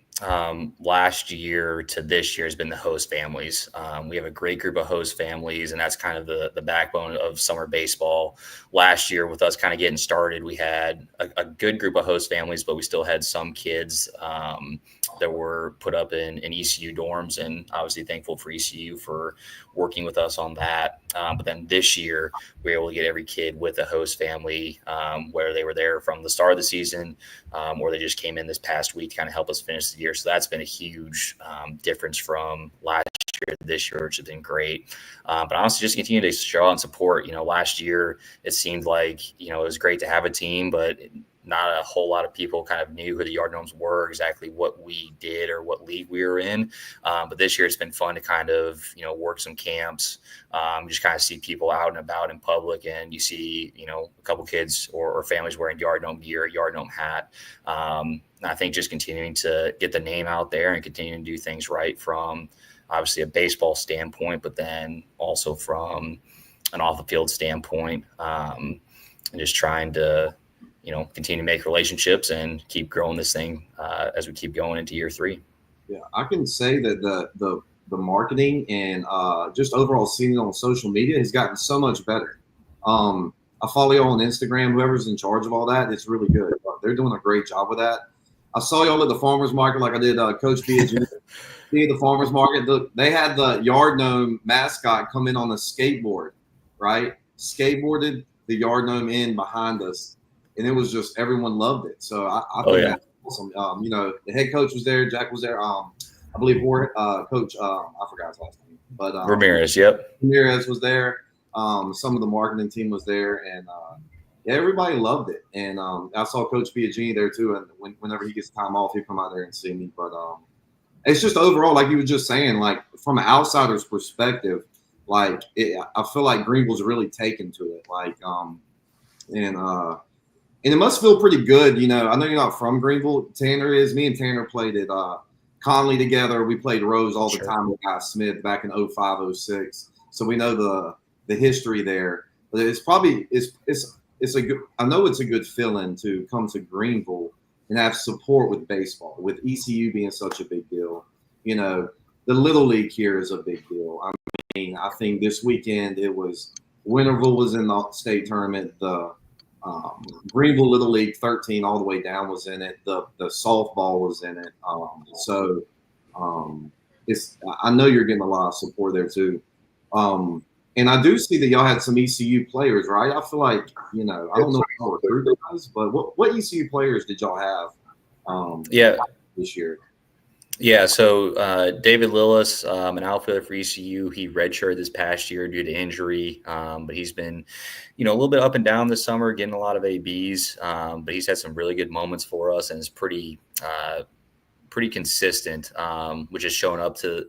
last year to this year has been the host families. We have a great group of host families, and that's kind of the backbone of summer baseball. Last year, with us kind of getting started, we had a good group of host families, but we still had some kids that were put up in ECU dorms, and obviously thankful for ECU for working with us on that. But then this year, we were able to get every kid with a host family, whether they were there from the start of the season or they just came in this past week to kind of help us finish the year. So that's been a huge difference from last year to this year, which has been great. But honestly, just continue to show out and support. Last year, it seemed like, it was great to have a team, but not a whole lot of people kind of knew who the Yard Gnomes were, exactly what we did or what league we were in. But this year it's been fun to kind of, work some camps, just kind of see people out and about in public, and you see, a couple kids or families wearing Yard Gnome gear, Yard Gnome hat. And I think just continuing to get the name out there and continuing to do things right from obviously a baseball standpoint, but then also from an off the field standpoint, and just trying to, continue to make relationships and keep growing this thing as we keep going into year 3. Yeah, I can say that the marketing and just overall seeing it on social media has gotten so much better. I follow y'all on Instagram. Whoever's in charge of all that, it's really good. They're doing a great job with that. I saw y'all at the farmers market, like I did Coach Biangi at the farmers market. They had the Yard Gnome mascot come in on a skateboard, right? Skateboarded the Yard Gnome in behind us. And it was just, everyone loved it. So I think that's awesome. The head coach was there. Jack was there. I believe Coach, I forgot his last name. But Ramirez, yep. Ramirez was there. Some of the marketing team was there. And everybody loved it. And I saw Coach Biangi there too. And whenever he gets time off, he'll come out there and see me. But it's just overall, like you were just saying, like from an outsider's perspective, I feel like Greenville's really taken to it. And it must feel pretty good. I know you're not from Greenville. Tanner is. Me and Tanner played at Conley together. We played Rose all the time with Guy Smith back in 05, 06. So we know the history there. But it's probably it's a good. I know it's a good feeling to come to Greenville and have support with baseball, with ECU being such a big deal. The Little League here is a big deal. I mean, I think this weekend it was Winterville was in the state tournament. The Greenville Little League 13 all the way down was in it. The softball was in it. It's I know you're getting a lot of support there too. And I do see that y'all had some ECU players, right? I feel like, I don't know if y'all recruited guys, but what ECU players did y'all have this year? Yeah, so David Lillis, an outfielder for ECU, he redshirted this past year due to injury, but he's been, a little bit up and down this summer, getting a lot of ABs, but he's had some really good moments for us and is pretty consistent, which is showing up to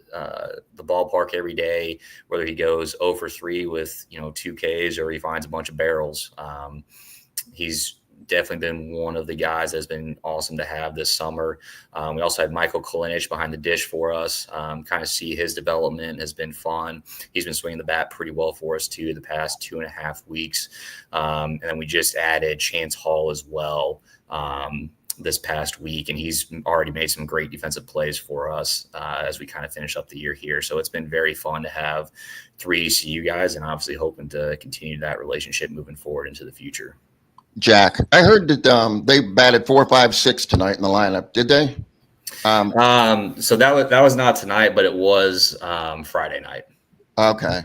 the ballpark every day, whether he goes 0 for 3 with, 2 Ks or he finds a bunch of barrels. He's definitely been one of the guys that's been awesome to have this summer. We also had Michael Kalinich behind the dish for us. Kind of see his development has been fun. He's been swinging the bat pretty well for us too the past 2.5 weeks. And then we just added Chance Hall as well this past week, and he's already made some great defensive plays for us as we kind of finish up the year here. So it's been very fun to have 3 ECU guys, and obviously hoping to continue that relationship moving forward into the future. Jack, I heard that they batted 4, 5, 6 tonight in the lineup. Did they? So that was not tonight, but it was Friday night. Okay.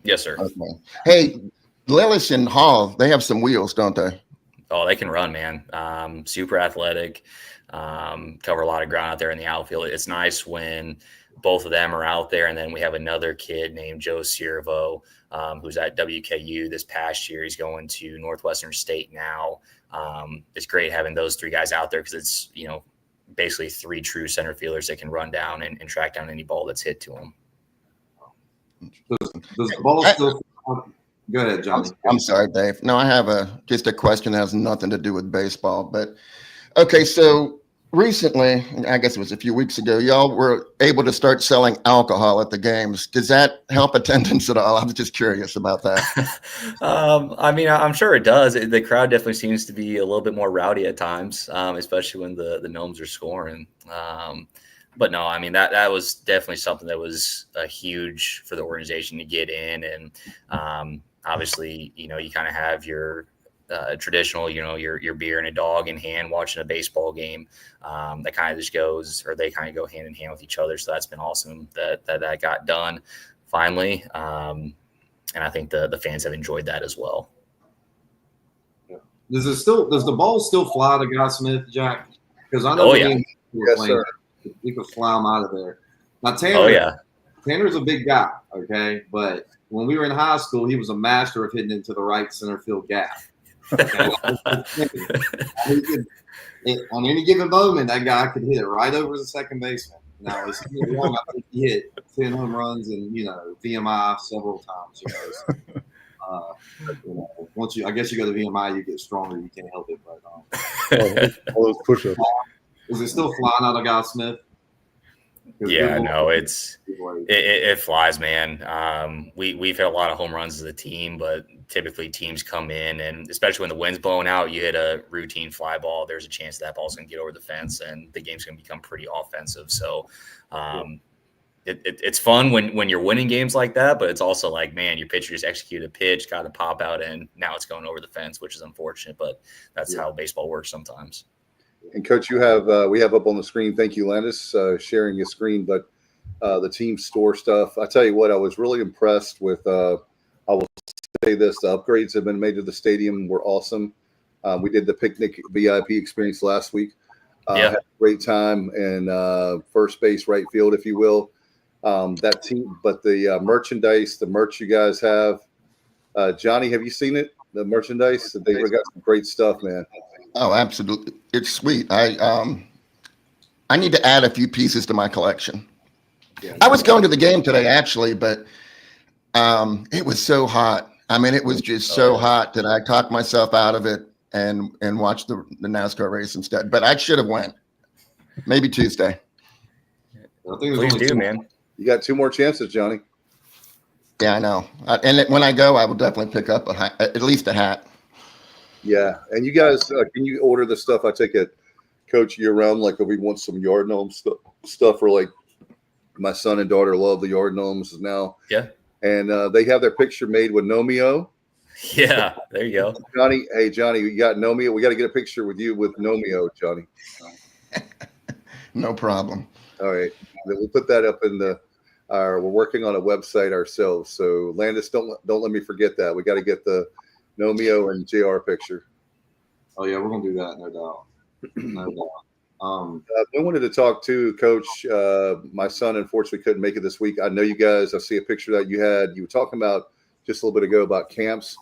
Yes, sir. Okay. Hey, Lillis and Hall, they have some wheels, don't they? Oh, they can run, man. Super athletic. Cover a lot of ground out there in the outfield. It's nice when both of them are out there, and then we have another kid named Joe Ciervo, who's at WKU this past year. He's going to Northwestern State now. It's great having those 3 guys out there because it's, basically 3 true center fielders that can run down and track down any ball that's hit to them. Does the ball still – go ahead, Johnny. I'm sorry, Dave. No, I have just a question that has nothing to do with baseball. But, okay, so recently, I guess it was a few weeks ago, y'all were able to start selling alcohol at the games. Does that help attendance at all? I'm just curious about that. I mean, I'm sure it does. The crowd definitely seems to be a little bit more rowdy at times, especially when the Gnomes are scoring. But no, I mean, that was definitely something that was huge for the organization to get in. And obviously, you kind of have your traditional, your beer and a dog in hand watching a baseball game. That kind of just goes, or they kind of go hand in hand with each other. So that's been awesome that got done finally. And I think the fans have enjoyed that as well. Does the ball still fly to Guy Smith, Jack? Because I know we could fly him out of there. Now Tanner's a big guy, okay, but when we were in high school, he was a master of hitting into the right center field gap. Okay? On any given moment, that guy could hit it right over the second baseman. Now, I think he hit 10 home runs and VMI several times. Once I guess you go to VMI, you get stronger. You can't help it. But all those push-ups. Is it still flying out of Guy Smith? Yeah, no, it flies, man. We've hit a lot of home runs as a team, but typically teams come in, and especially when the wind's blowing out, you hit a routine fly ball, there's a chance that ball's going to get over the fence, and the game's going to become pretty offensive. So it's fun when you're winning games like that, but it's also like, man, your pitcher just executed a pitch, got to pop out, and now it's going over the fence, which is unfortunate, but that's how baseball works sometimes. And Coach, we have up on the screen. Thank you, Landis, sharing your screen. But the team store stuff. I tell you what, I was really impressed with. I will say this: the upgrades have been made to the stadium were awesome. We did the picnic VIP experience last week. Had a great time in first base, right field, if you will. That team, but the merchandise, the merch you guys have, Johnny, have you seen it? The merchandise, they got some great stuff, man. Oh, absolutely. It's sweet. I need to add a few pieces to my collection. Yeah. I was going to the game today, actually, but it was so hot. I mean, it was just so hot that I talked myself out of it and watched the NASCAR race instead. But I should have went. Maybe Tuesday. Please do, man. You got 2 more chances, Johnny. Yeah, I know. And when I go, I will definitely pick up at least a hat. Yeah, and you guys, can you order the stuff? I take it, Coach, year round. Like if we want some yard gnome stuff, or like my son and daughter love the yard gnomes now. Yeah, and they have their picture made with Nomeo. Yeah, there you go, Johnny. Hey, Johnny, you got Nomeo. We got to get a picture with you with Nomeo, Johnny. No problem. All right, we'll put that up in the. We're working on a website ourselves, so Landis, don't let me forget that. We got to get the Nomeo and JR picture. Oh yeah, we're gonna do that, no doubt. No doubt. We wanted to talk to Coach. My son unfortunately couldn't make it this week. I know you guys. I see a picture that you were talking about just a little bit ago about camps.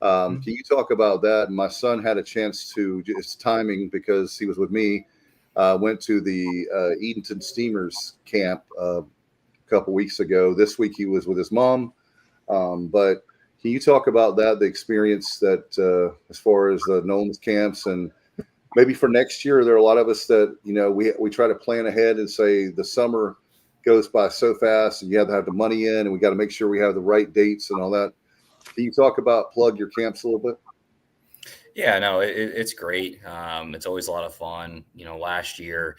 Can you talk about that? My son had a chance to just timing because he was with me. Went to the Edenton Steamers camp a couple weeks ago. This week he was with his mom, but. Can you talk about that, the experience that as far as the Gnomes camps, and maybe for next year, there are a lot of us that, we try to plan ahead and say the summer goes by so fast and you have to have the money in and we got to make sure we have the right dates and all that. Can you plug your camps a little bit? Yeah, no, it's great. It's always a lot of fun. Last year,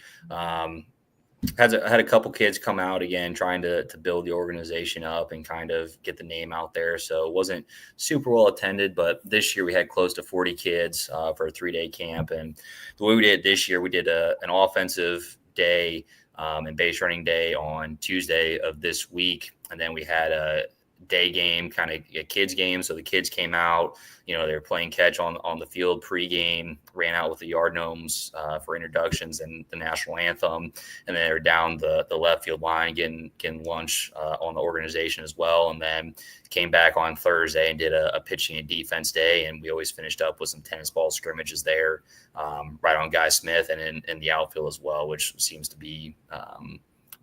had a couple kids come out again, trying to build the organization up and kind of get the name out there. So it wasn't super well attended, but this year we had close to 40 kids for a 3-day camp. And the way we did it this year, we did an offensive day and base running day on Tuesday of this week. And then we had a day game, kind of a kids game. So the kids came out, they were playing catch on the field pregame, ran out with the Yard Gnomes for introductions and the national anthem. And then they were down the left field line getting lunch on the organization as well. And then came back on Thursday and did a pitching and defense day. And we always finished up with some tennis ball scrimmages there, right on Guy Smith and in the outfield as well, which seems to be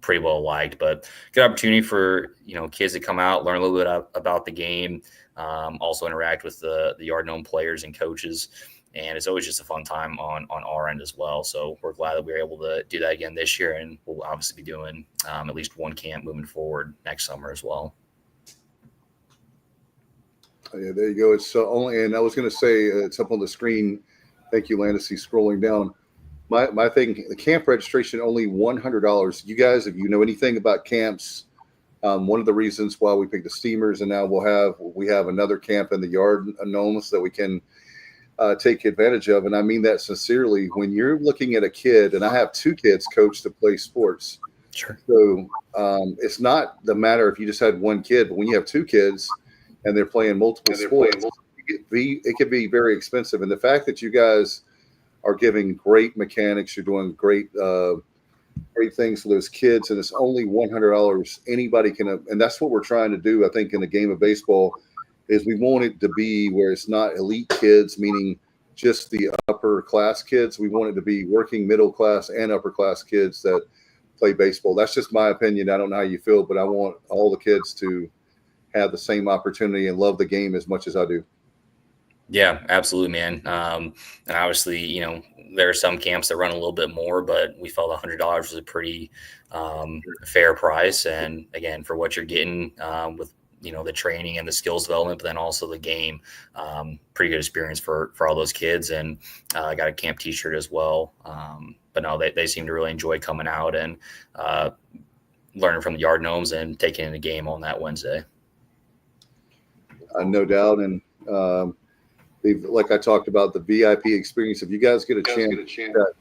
pretty well liked. But good opportunity for kids to come out, learn a little bit about the game, also interact with the Yard Gnome players and coaches. And it's always just a fun time on our end as well. So we're glad that we were able to do that again this year. And we'll obviously be doing at least one camp moving forward next summer as well. Yeah, there you go. It's only, and I was going to say it's up on the screen. Thank you, Landis. He's scrolling down. My thing, the camp registration only $100. You guys, if you know anything about camps, one of the reasons why we picked the Steamers, and now we have another camp in the Yard Gnomes that we can take advantage of. And I mean that sincerely. When you're looking at a kid, and I have 2 kids coached to play sports. Sure. So it's not the matter if you just had 1 kid, but when you have 2 kids and they're playing multiple sports, it can be very expensive. And the fact that you guys are giving great mechanics, you're doing great things for those kids, and it's only $100. Anybody can, and that's what we're trying to do. I think in the game of baseball is we want it to be where it's not elite kids, meaning just the upper class kids. We want it to be working middle class and upper class kids that play baseball. That's just my opinion. I don't know how you feel, but I want all the kids to have the same opportunity and love the game as much as I do. Yeah, absolutely, man. And obviously, there are some camps that run a little bit more, but we felt $100 was a pretty fair price. And again, for what you're getting with, the training and the skills development, but then also the game, pretty good experience for all those kids. And I got a camp t-shirt as well. But no, they seem to really enjoy coming out and learning from the Yard Gnomes and taking in the game on that Wednesday. No doubt. And like I talked about, the VIP experience, if you guys get a chance,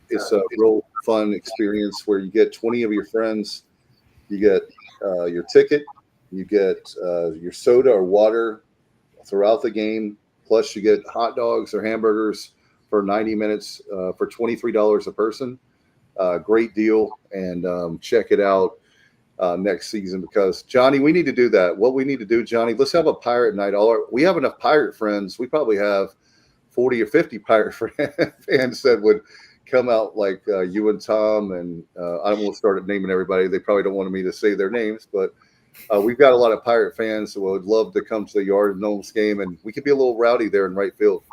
it's a real fun experience where you get 20 of your friends, you get your ticket, you get your soda or water throughout the game, plus you get hot dogs or hamburgers for 90 minutes for $23 a person. Great deal, and check it out next season, because Johnny, we need to do that. What we need to do, Johnny, let's have a pirate night. We have enough pirate friends. We probably have 40 or 50 pirate fans that would come out, like you and Tom, and I don't want to start naming everybody. They probably don't want me to say their names, but we've got a lot of pirate fans who would love to come to the Yard Gnomes game, and we could be a little rowdy there in right field.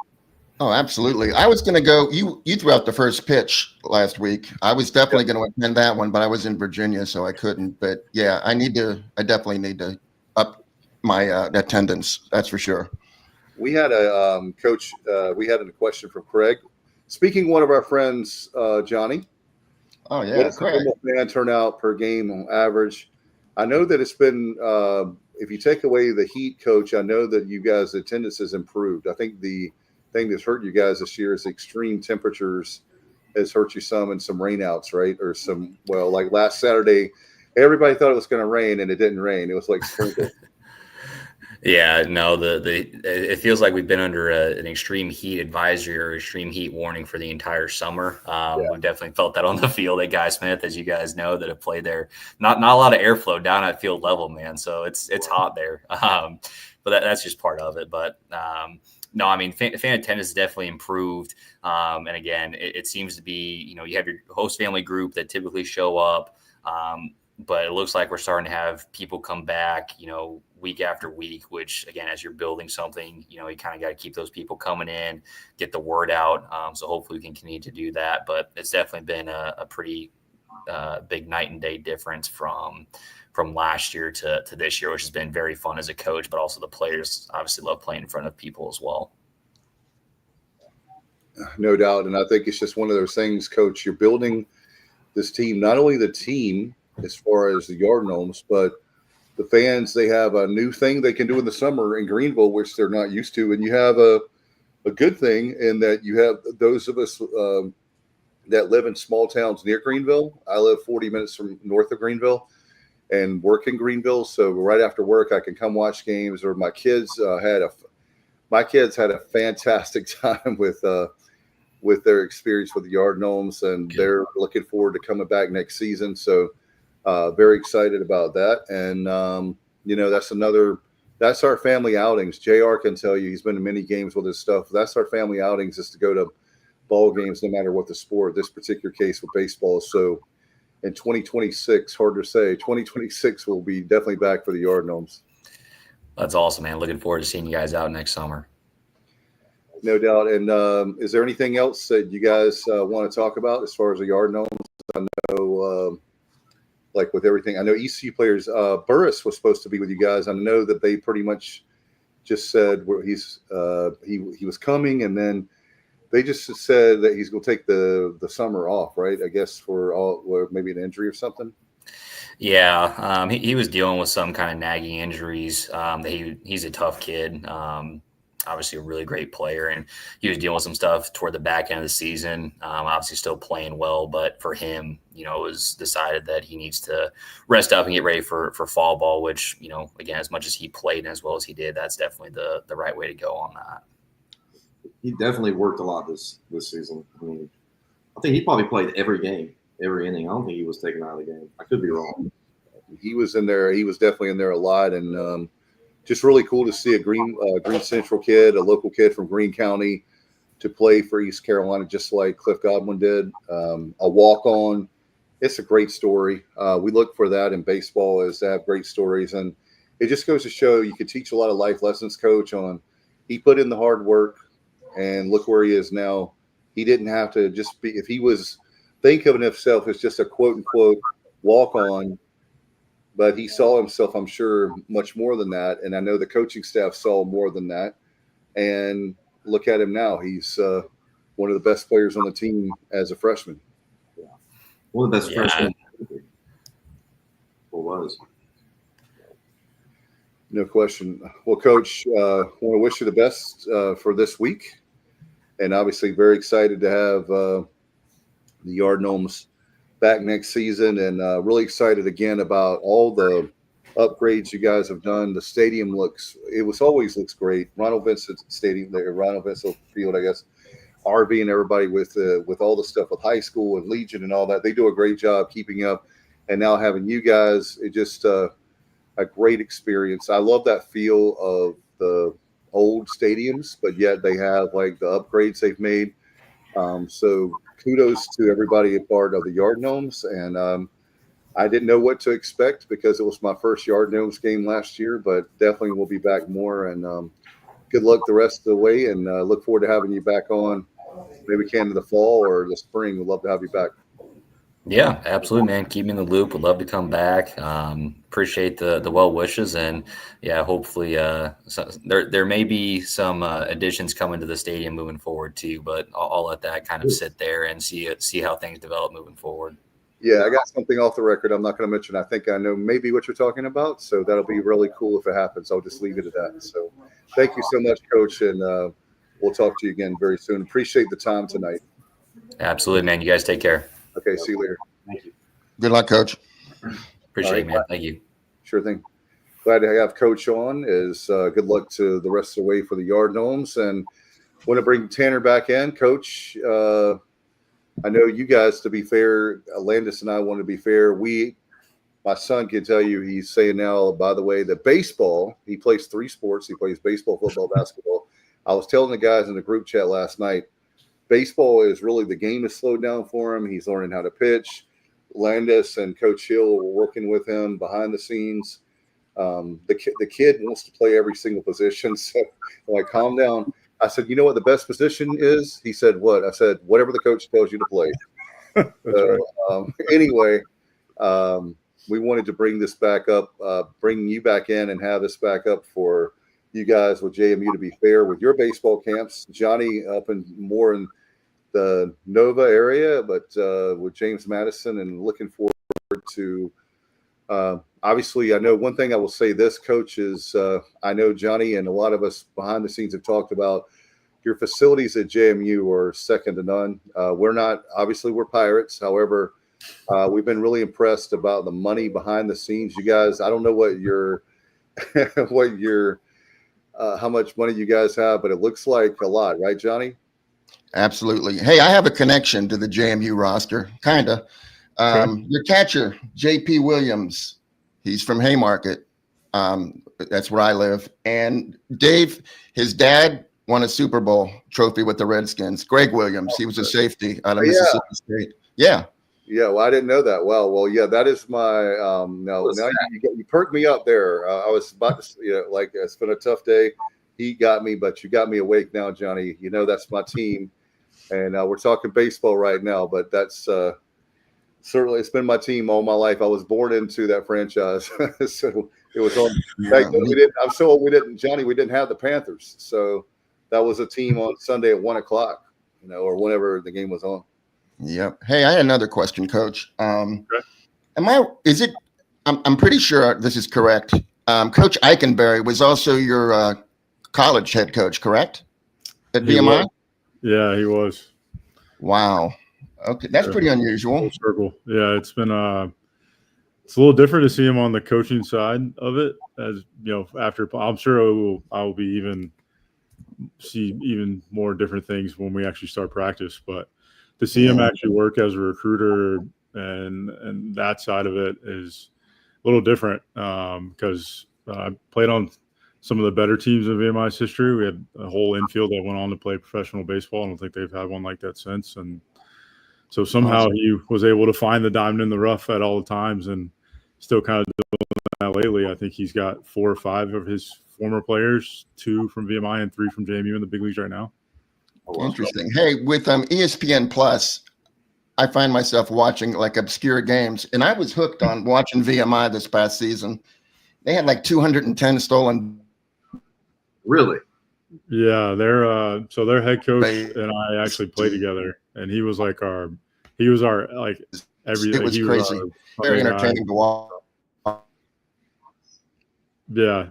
Oh, absolutely. I was going to go. You threw out the first pitch last week. I was definitely going to attend that one, but I was in Virginia, so I couldn't. But yeah, I definitely need to up my attendance. That's for sure. We had a coach. We had a question from Craig. Speaking one of our friends, Johnny. Oh yeah, what does the fan turnout per game on average? I know that it's been. If you take away the heat, Coach, I know that you guys' attendance has improved. I think the thing that's hurt you guys this year is extreme temperatures has hurt you some, and some rainouts, right? Or some, like last Saturday, everybody thought it was going to rain and it didn't rain. It was like sprinkled. Yeah, no, it feels like we've been under an extreme heat advisory or extreme heat warning for the entire summer. We've definitely felt that on the field at Guy Smith, as you guys know, that have played there. Not a lot of airflow down at field level, man. So it's hot there. But that's just part of it. But no, I mean, fan attendance has definitely improved. And again, it seems to be, you have your host family group that typically show up. But it looks like we're starting to have people come back, week after week, which again, as you're building something, you kind of got to keep those people coming in, get the word out. So hopefully we can continue to do that. But it's definitely been a pretty big night and day difference from last year to this year, which has been very fun as a coach, but also the players obviously love playing in front of people as well. No doubt. And I think it's just one of those things, Coach, you're building this team, not only the team as far as the Yard Gnomes, but the fans. They have a new thing they can do in the summer in Greenville, which they're not used to. And you have a good thing in that you have those of us that live in small towns near Greenville. I live 40 minutes from north of Greenville and work in Greenville. So right after work, I can come watch games. Or my kids had a fantastic time with their experience with the Yard Gnomes, and they're looking forward to coming back next season. So very excited about that. And, that's our family outings. JR can tell you, he's been to many games with his stuff. That's our family outings, is to go to ball games, no matter what the sport, this particular case with baseball. So in 2026, hard to say, 2026 will be definitely back for the Yard Gnomes. That's awesome, man. Looking forward to seeing you guys out next summer. No doubt. And is there anything else that you guys want to talk about as far as the Yard Gnomes? I know, like with everything, I know ECU players, Burris was supposed to be with you guys. I know that they pretty much just said he was coming, and then they just said that he's going to take the summer off, right? I guess for maybe an injury or something. Yeah, he was dealing with some kind of nagging injuries. He's a tough kid. Obviously a really great player, and he was dealing with some stuff toward the back end of the season. Obviously still playing well, but for him, it was decided that he needs to rest up and get ready for fall ball, which, again, as much as he played and as well as he did, that's definitely the right way to go on that. He definitely worked a lot this season. I mean, I think he probably played every game, every inning. I don't think he was taken out of the game. I could be wrong. He was in there. He was definitely in there a lot, and just really cool to see a Green Central kid, a local kid from Greene County, to play for East Carolina, just like Cliff Godwin did. A walk-on. It's a great story. We look for that in baseball, is to have great stories, and it just goes to show you can teach a lot of life lessons, Coach. He put in the hard work, and look where he is now. He didn't have to just be. If he was think of himself as just a quote unquote walk-on. But he saw himself, I'm sure, much more than that. And I know the coaching staff saw more than that. And look at him now. He's one of the best players on the team as a freshman. Yeah. One of the best freshmen. Or was. No question. Well, Coach, I want to wish you the best for this week. And obviously very excited to have the Yard Gnomes back next season, and really excited again about all the upgrades you guys have done. The stadium always looks great. Ronald Vincent Stadium there, Ronald Vincent Field, I guess. RV and everybody with all the stuff with high school and Legion and all that, they do a great job keeping up. And now having you guys, it just a great experience. I love that feel of the old stadiums, but yet they have like the upgrades they've made. So kudos to everybody a part of the Yard Gnomes. And I didn't know what to expect because it was my first Yard Gnomes game last year, but definitely we'll be back more. And good luck the rest of the way. And look forward to having you back on. Maybe we can in the fall or the spring. We'd love to have you back. Yeah, absolutely, man. Keep me in the loop. Would love to come back. Appreciate the well wishes, and yeah, hopefully there may be some additions coming to the stadium moving forward too. But I'll let that kind of sit there and see how things develop moving forward. Yeah, I got something off the record. I'm not going to mention. I think I know maybe what you're talking about. So that'll be really cool if it happens. I'll just leave it at that. So thank you so much, Coach, and we'll talk to you again very soon. Appreciate the time tonight. Absolutely, man. You guys take care. Okay, see you later. Thank you. Good luck, Coach. Appreciate it, man. Thank you. Sure thing. Glad to have Coach on. Good luck to the rest of the way for the Yard Gnomes. And want to bring Tanner back in. Coach, I know you guys, to be fair, Landis and I want to be fair. My son can tell you, he's saying now, by the way, that baseball, he plays 3 sports. He plays baseball, football, basketball. I was telling the guys in the group chat last night, baseball is really, the game is slowed down for him. He's learning how to pitch. Landis and Coach Hill were working with him behind the scenes. The kid wants to play every single position. So I'm like, calm down. I said, you know what the best position is? He said, what? I said, whatever the coach tells you to play. Anyway, we wanted to bring this back up, bring you back in and have this back up for you guys with JMU, to be fair, with your baseball camps. Johnny up in more in the Nova area, but with James Madison, and looking forward to obviously, I know one thing I will say this, Coach, is I know Johnny and a lot of us behind the scenes have talked about your facilities at JMU are second to none. We're Pirates. However, we've been really impressed about the money behind the scenes. You guys, I don't know what how much money you guys have, but it looks like a lot, right, Johnny? Absolutely. Hey, I have a connection to the JMU roster, kind of. Your catcher, J.P. Williams, he's from Haymarket. That's where I live. And Dave, his dad won a Super Bowl trophy with the Redskins. Greg Williams, he was a safety out of Mississippi State. Yeah. Yeah, well, I didn't know that. Well, yeah, that is my now you perked me up there. I was about to, like, it's been a tough day. he got me, but you got me awake now, Johnny. You know that's my team, and we're talking baseball right now. But that's certainly it's been my team all my life. I was born into that franchise, so it was on. Back then we didn't. I'm so old. We didn't have the Panthers, so that was a team on Sunday at 1:00, or whenever the game was on. Yep. Hey, I had another question, Coach. I'm pretty sure this is correct. Coach Eikenberry was also your college head coach, correct? At VMI? Yeah, he was. Wow. Okay, that's pretty unusual. Circle. Yeah, it's been it's a little different to see him on the coaching side of it. As after I'm sure I will be see even more different things when we actually start practice. But to see him actually work as a recruiter and that side of it is a little different because I played on some of the better teams in VMI's history. We had a whole infield that went on to play professional baseball. I don't think they've had one like that since. And so somehow he was able to find the diamond in the rough at all the times and still kind of doing that lately. I think he's got 4 or 5 of his former players, 2 from VMI and 3 from JMU in the big leagues right now. Interesting. Hey, with ESPN Plus, I find myself watching like obscure games, and I was hooked on watching VMI this past season. They had like 210 stolen. Really? Yeah, their head coach and I actually played together, and he was like our like every. It was crazy. Very entertaining to watch. Yeah,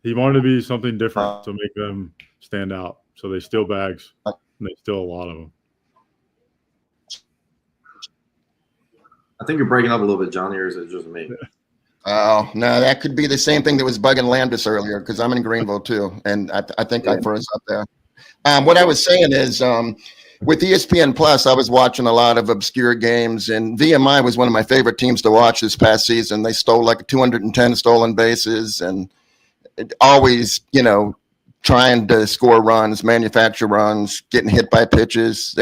he wanted to be something different to make them stand out. So they steal bags, and they steal a lot of them. I think you're breaking up a little bit, Johnny, or is it just me? Oh, no, that could be the same thing that was bugging Landis earlier because I'm in Greenville too, and I think I froze up there. What I was saying is with ESPN Plus, I was watching a lot of obscure games, and VMI was one of my favorite teams to watch this past season. They stole like 210 stolen bases and always, trying to score runs, manufacture runs, getting hit by pitches.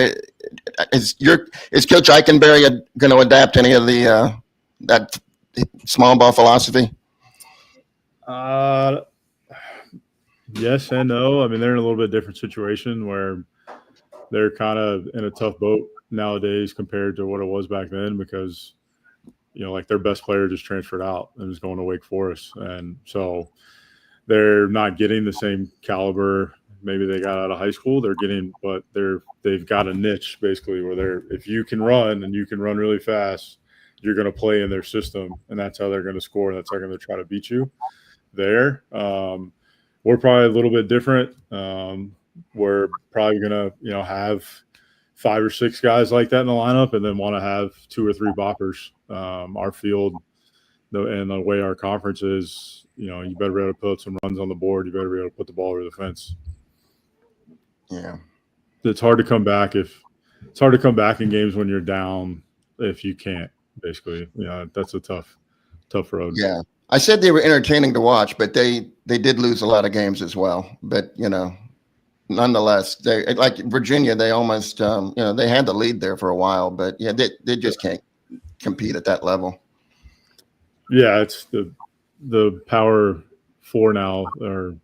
Is Coach Eikenberry going to adapt any of that small ball philosophy? Yes and no. I mean, they're in a little bit different situation where they're kind of in a tough boat nowadays compared to what it was back then because, like their best player just transferred out and is going to Wake Forest. And so they're not getting the same caliber maybe they got out of high school. But they've got a niche basically where if you can run and you can run really fast, you're going to play in their system, and that's how they're going to score. That's how they're going to try to beat you there. We're probably a little bit different. We're probably going to, have 5 or 6 guys like that in the lineup and then want to have 2 or 3 boppers. Our field and the way our conference is, you better be able to put some runs on the board. You better be able to put the ball over the fence. Yeah. It's hard to come back in games when you're down if you can't. Basically, that's a tough road. Yeah, I said they were entertaining to watch, but they did lose a lot of games as well. But nonetheless, they like Virginia. They almost they had the lead there for a while, but yeah, they just can't compete at that level. Yeah, it's the Power 4 now are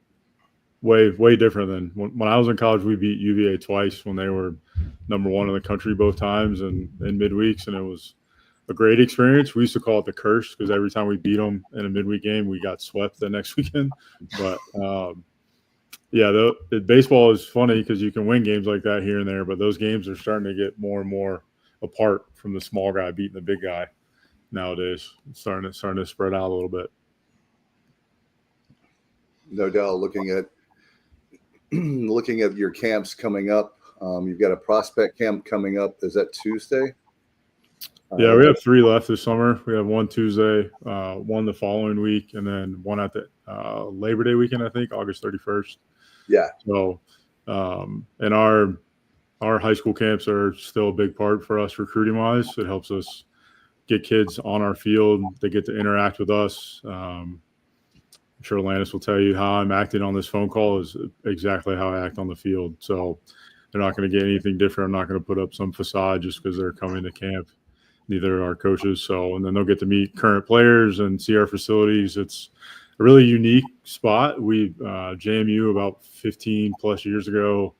way different than when I was in college. We beat UVA twice when they were number 1 in the country both times, and in midweeks, and it was a great experience. We used to call it the curse because every time we beat them in a midweek game, we got swept the next weekend. But baseball is funny because you can win games like that here and there, but those games are starting to get more and more apart from the small guy beating the big guy nowadays. It's starting to spread out a little bit. No doubt. Looking at your camps coming up, you've got a prospect camp coming up. Is that Tuesday? Yeah, we have 3 left this summer. We have 1 Tuesday, 1 the following week, and then 1 at the Labor Day weekend, I think, August 31st. Yeah. So, and our high school camps are still a big part for us recruiting-wise. It helps us get kids on our field. They get to interact with us. I'm sure Landis will tell you how I'm acting on this phone call is exactly how I act on the field. So they're not going to get anything different. I'm not going to put up some facade just because they're coming to camp. Neither are our coaches. So, and then they'll get to meet current players and see our facilities. a really unique spot. We JMU about 15 plus years ago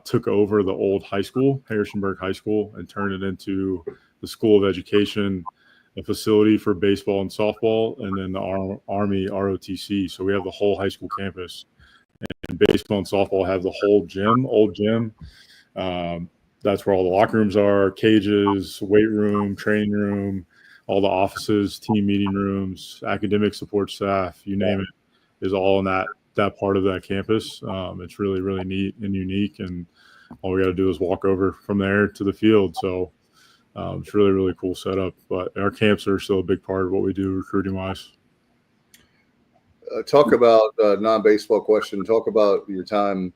took over the old high school, Harrisonburg High School, and turned it into the School of Education, a facility for baseball and softball, and then the Army ROTC. So we have the whole high school campus, and baseball and softball have the whole gym, old gym. That's where all the locker rooms are, cages, weight room, training room, all the offices, team meeting rooms, academic support staff, you name it, is all in that part of that campus. It's really, really neat and unique, and all we got to do is walk over from there to the field. So it's really, really cool setup. But our camps are still a big part of what we do recruiting wise. Talk about non-baseball question. Talk about your time.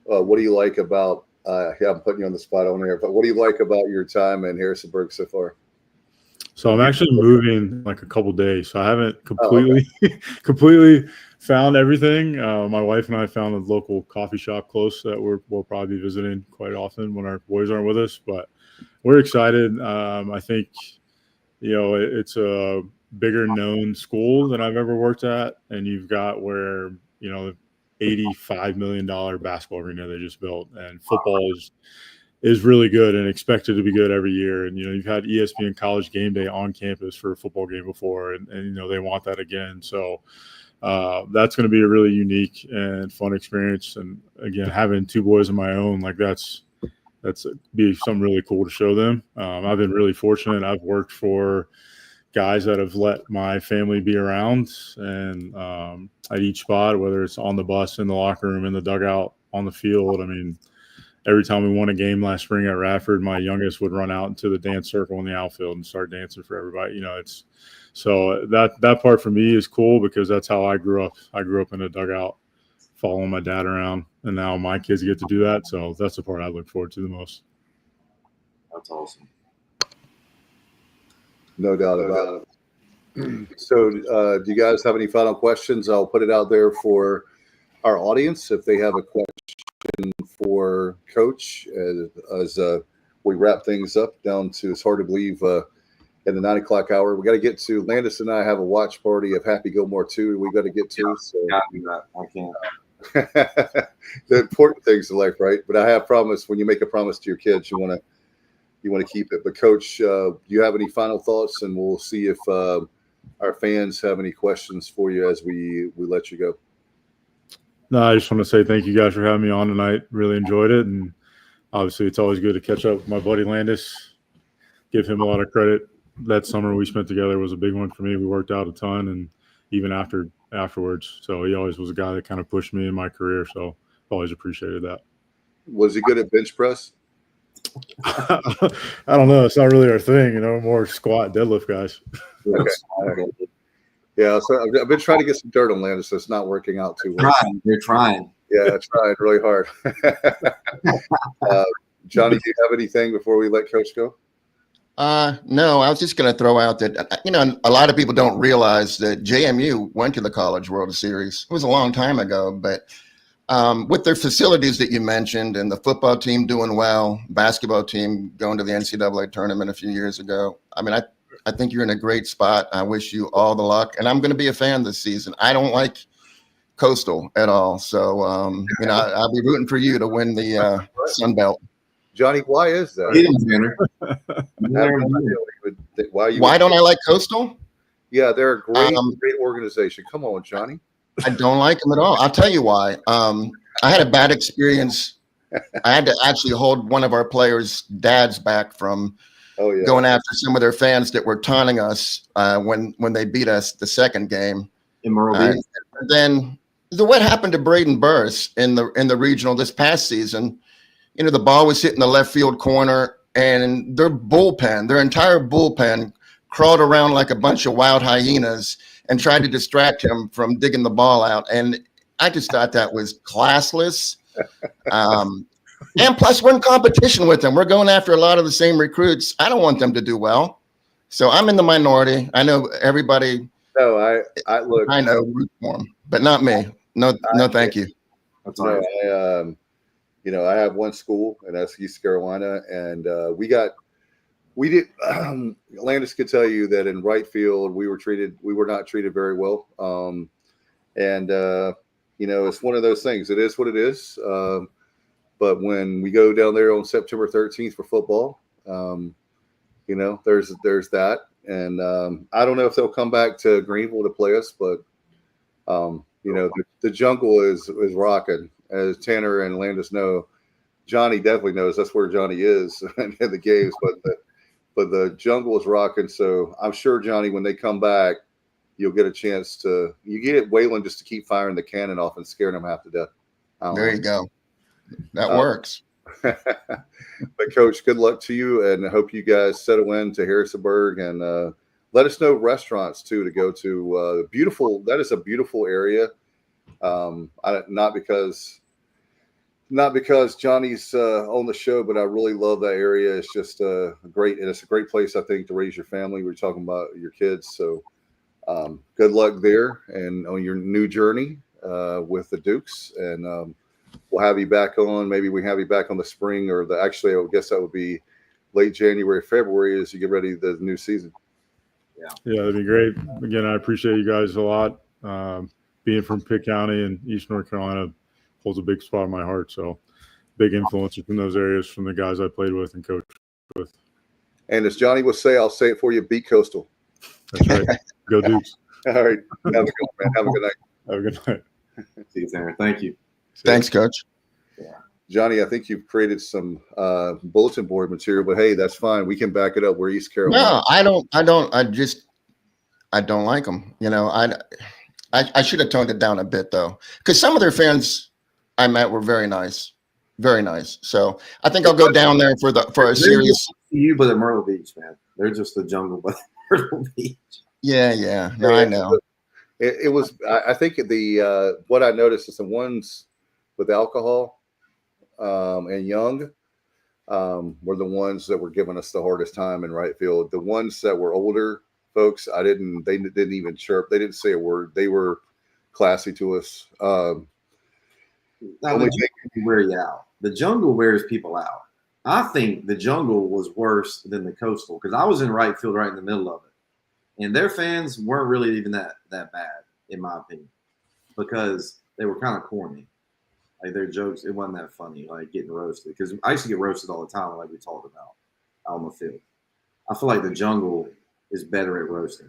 What do you like about? I'm putting you on the spot on here, but what do you like about your time in Harrisonburg so far? So I'm actually moving like a couple days, so I haven't completely found everything. My wife and I found a local coffee shop close that we'll probably be visiting quite often when our boys aren't with us. But we're excited. I think it's a bigger known school than I've ever worked at, and you've got where $85 million basketball arena they just built, and football is really good and expected to be good every year. And you've had ESPN College Game Day on campus for a football game before, and they want that again. So that's going to be a really unique and fun experience. And again, having two boys of my own, like that's be something really cool to show them. I've been really fortunate. I've worked for guys that have let my family be around, and at each spot, whether it's on the bus, in the locker room, in the dugout, on the field. I mean, every time we won a game last spring at Radford, my youngest would run out into the dance circle in the outfield and start dancing for everybody. So that part for me is cool because that's how I grew up. I grew up in a dugout following my dad around, and now my kids get to do that. So that's the part I look forward to the most. That's awesome. No doubt about it. So do you guys have any final questions? I'll put it out there for our audience if they have a question for Coach as we wrap things up down to, it's hard to believe, in the 9 o'clock hour. We got to get to, Landis and I have a watch party of Happy Gilmore 2 we got to get to. So I can't. The important things in life, right? But I have promised, when you make a promise to your kids, you want to keep it. But Coach, do you have any final thoughts? And we'll see if our fans have any questions for you as we let you go. No, I just want to say thank you guys for having me on tonight. Really enjoyed it. And obviously it's always good to catch up with my buddy Landis, give him a lot of credit. That summer we spent together was a big one for me. We worked out a ton, and even afterwards. So he always was a guy that kind of pushed me in my career. So I've always appreciated that. Was he good at bench press? I don't know. It's not really our thing, more squat deadlift guys. Okay. Yeah, so I've been trying to get some dirt on Landis, so it's not working out too well. You're trying. Yeah, trying really hard. Johnny, do you have anything before we let Coach go? No, I was just going to throw out that, a lot of people don't realize that JMU went to the College World Series. It was a long time ago, but with their facilities that you mentioned and the football team doing well, basketball team going to the NCAA tournament a few years ago, I think you're in a great spot. I wish you all the luck. And I'm going to be a fan this season. I don't like Coastal at all. So, I'll be rooting for you to win the Sun Belt. Johnny, why is that? Why don't I like Coastal? Yeah, they're a great organization. Come on, Johnny. I don't like them at all. I'll tell you why. I had a bad experience. I had to actually hold one of our players' dads back from going after some of their fans that were taunting us when they beat us the second game. In Myrtle Beach. Then what happened to Braden Burris in the regional this past season? The ball was hitting the left field corner, and their entire bullpen crawled around like a bunch of wild hyenas and tried to distract him from digging the ball out. And I just thought that was classless. And plus, we're in competition with them. We're going after a lot of the same recruits. I don't want them to do well. So I'm in the minority. I know everybody. No, I look. I know root for them, but not me. No, thank you. That's all right. I have one school, and that's East Carolina, and we got we did. Landis could tell you that in right field we were not treated very well. It's one of those things. It is what it is. But when we go down there on September 13th for football, there's that. And I don't know if they'll come back to Greenville to play us, but the jungle is rocking, as Tanner and Landis know. Johnny definitely knows that's where Johnny is in the games, but the jungle is rocking. So I'm sure, Johnny, when they come back, you'll get a chance you get Waylon just to keep firing the cannon off and scaring them half to death. There you go. That works. But Coach, good luck to you, and I hope you guys settle into Harrisonburg, and let us know restaurants too to go to. That is a beautiful area. Not because Johnny's on the show, but I really love that area. It's just great, and it's a great place, I think, to raise your family. We're talking about your kids, so good luck there and on your new journey with the Dukes, and we'll have you back on. Maybe we have you back on the spring, or actually, I would guess that would be late January, February, as you get ready the new season. Yeah, that'd be great. Again, I appreciate you guys a lot. Being from Pitt County and East North Carolina holds a big spot in my heart. So big influences from those areas, from the guys I played with and coached with. And as Johnny would say, I'll say it for you, beat Coastal. That's right. Go Dukes. All right. Have a good one, man. Have a good night. Have a good night. See you, Tanner. Thank you. Thanks, Coach. Yeah. Johnny, I think you've created some bulletin board material, but hey, that's fine. We can back it up. We're East Carolina. No, I don't like them. I should have toned it down a bit, though, because some of their fans I met were very nice. Very nice. So I think I'll go down there for a serious. You, but at Myrtle Beach, man. They're just the jungle, but Myrtle Beach. Yeah. No, I know. It was. I think what I noticed is the ones with alcohol and young were the ones that were giving us the hardest time in right field. The ones that were older folks, they didn't even chirp. They didn't say a word. They were classy to us. Now, the jungle wear you out. The jungle wears people out. I think the jungle was worse than the coastal, because I was in right field right in the middle of it. And their fans weren't really even that bad, in my opinion, because they were kind of corny. Like, their jokes, it wasn't that funny, like getting roasted. Because I used to get roasted all the time, like we talked about, out on the field. I feel like the jungle is better at roasting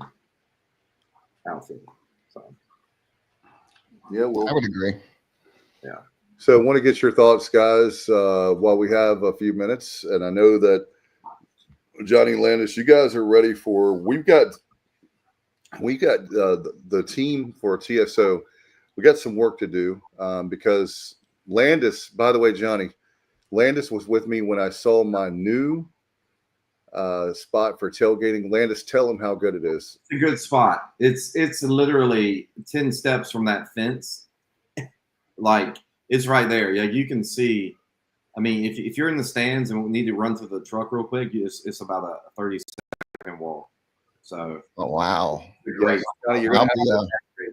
outfield. So, yeah, well, I would agree. Yeah. So I want to get your thoughts, guys, while we have a few minutes. And I know that Johnny, Landis, you guys are ready for. We've got the team for TSO. We got some work to do because Landis. By the way, Johnny, Landis was with me when I saw my new spot for tailgating. Landis, tell him how good it is. It's a good spot. It's literally 10 steps from that fence. Like, it's right there. Yeah, you can see. I mean, if you're in the stands and need to run to the truck real quick, it's about a 30-second walk. So, oh wow, great.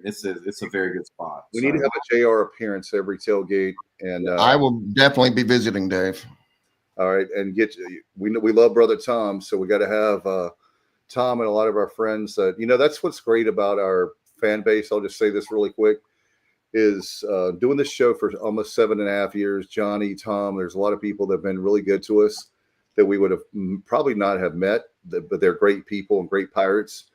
It's a very good spot. We need to have a JR appearance every tailgate, and I will definitely be visiting, Dave. All right, and we love Brother Tom, so we got to have Tom and a lot of our friends. That's what's great about our fan base. I'll just say this really quick. Is doing this show for almost 7.5 years. Johnny, Tom, there's a lot of people that have been really good to us that we would have probably not have met, but they're great people and great pirates.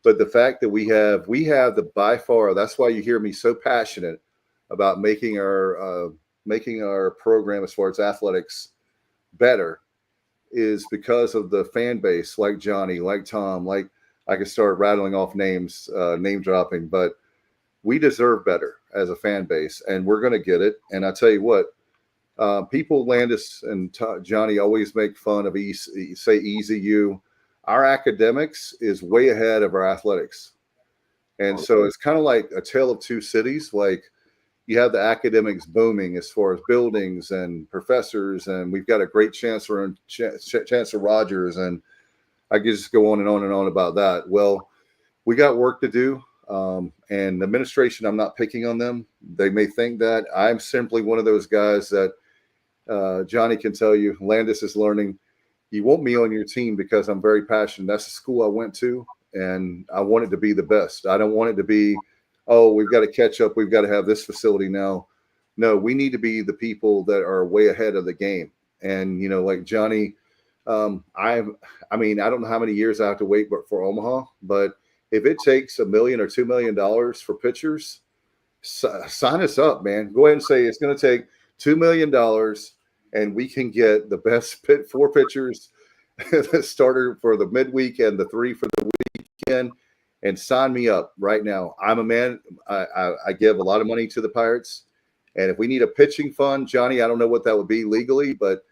But the fact that we have the by far, that's why you hear me so passionate about making our program as far as athletics better, is because of the fan base, like Johnny, like Tom, like I could start rattling off names, name dropping, but we deserve better as a fan base, and we're going to get it. And I tell you what, people, Landis and Johnny, always make fun of say ECU. Our academics is way ahead of our athletics. And so it's kind of like a tale of two cities. Like, you have the academics booming as far as buildings and professors, and we've got a great Chancellor Rogers, and I could just go on and on and on about that. Well, we got work to do. And the administration, I'm not picking on them. They may think that. I'm simply one of those guys that Johnny can tell you, Landis is learning. you want me on your team because I'm very passionate. That's the school I went to, and I want it to be the best. I don't want it to be, oh, we've got to catch up. We've got to have this facility now. No, we need to be the people that are way ahead of the game. And, like Johnny, I mean, I don't know how many years I have to wait for Omaha, but if it takes $1 million or $2 million for pitchers, sign us up, man. Go ahead and say it's going to take $2 million and we can get the best 4 pitchers, the starter for the midweek and the 3 for the weekend, and sign me up right now. I'm a man. I give a lot of money to the Pirates. And if we need a pitching fund, Johnny, I don't know what that would be legally, but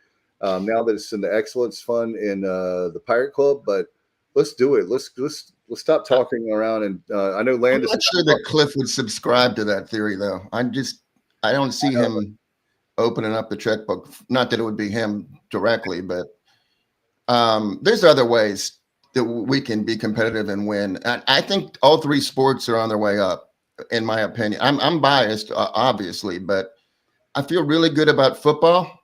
now that it's in the excellence fund in the Pirate Club, but let's do it. Let's stop talking around. And I know Landis. I'm not sure that Cliff would subscribe to that theory, though. I don't see him opening up the checkbook. Not that it would be him directly, but there's other ways that we can be competitive and win. I think all 3 sports are on their way up. In my opinion, I'm biased, obviously, but I feel really good about football.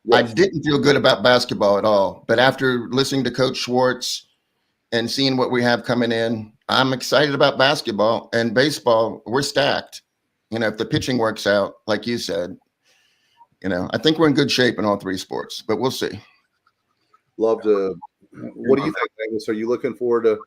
Yes. I didn't feel good about basketball at all, but after listening to Coach Schwartz and seeing what we have coming in, I'm excited about basketball and baseball. We're stacked. If the pitching works out, like you said, I think we're in good shape in all 3 sports, but we'll see. Love to. What do you think, Angus? Are you looking forward to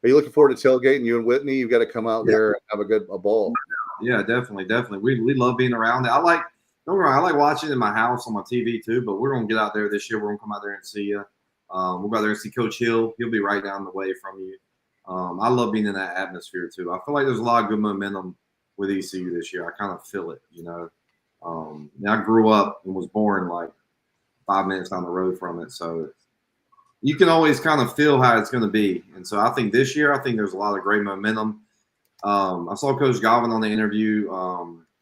tailgating? You and Whitney, you've got to come out there and have a ball. Yeah, definitely. We love being around it. I like watching it in my house on my TV too, but we're gonna get out there this year. We're gonna come out there and see you. We'll go out there and see Coach Hill. He'll be right down the way from you. I love being in that atmosphere too. I feel like there's a lot of good momentum with ECU this year. I kind of feel it, I grew up and was born like 5 minutes down the road from it, so you can always kind of feel how it's going to be. And so I think this year, there's a lot of great momentum. I saw Coach Galvin on the interview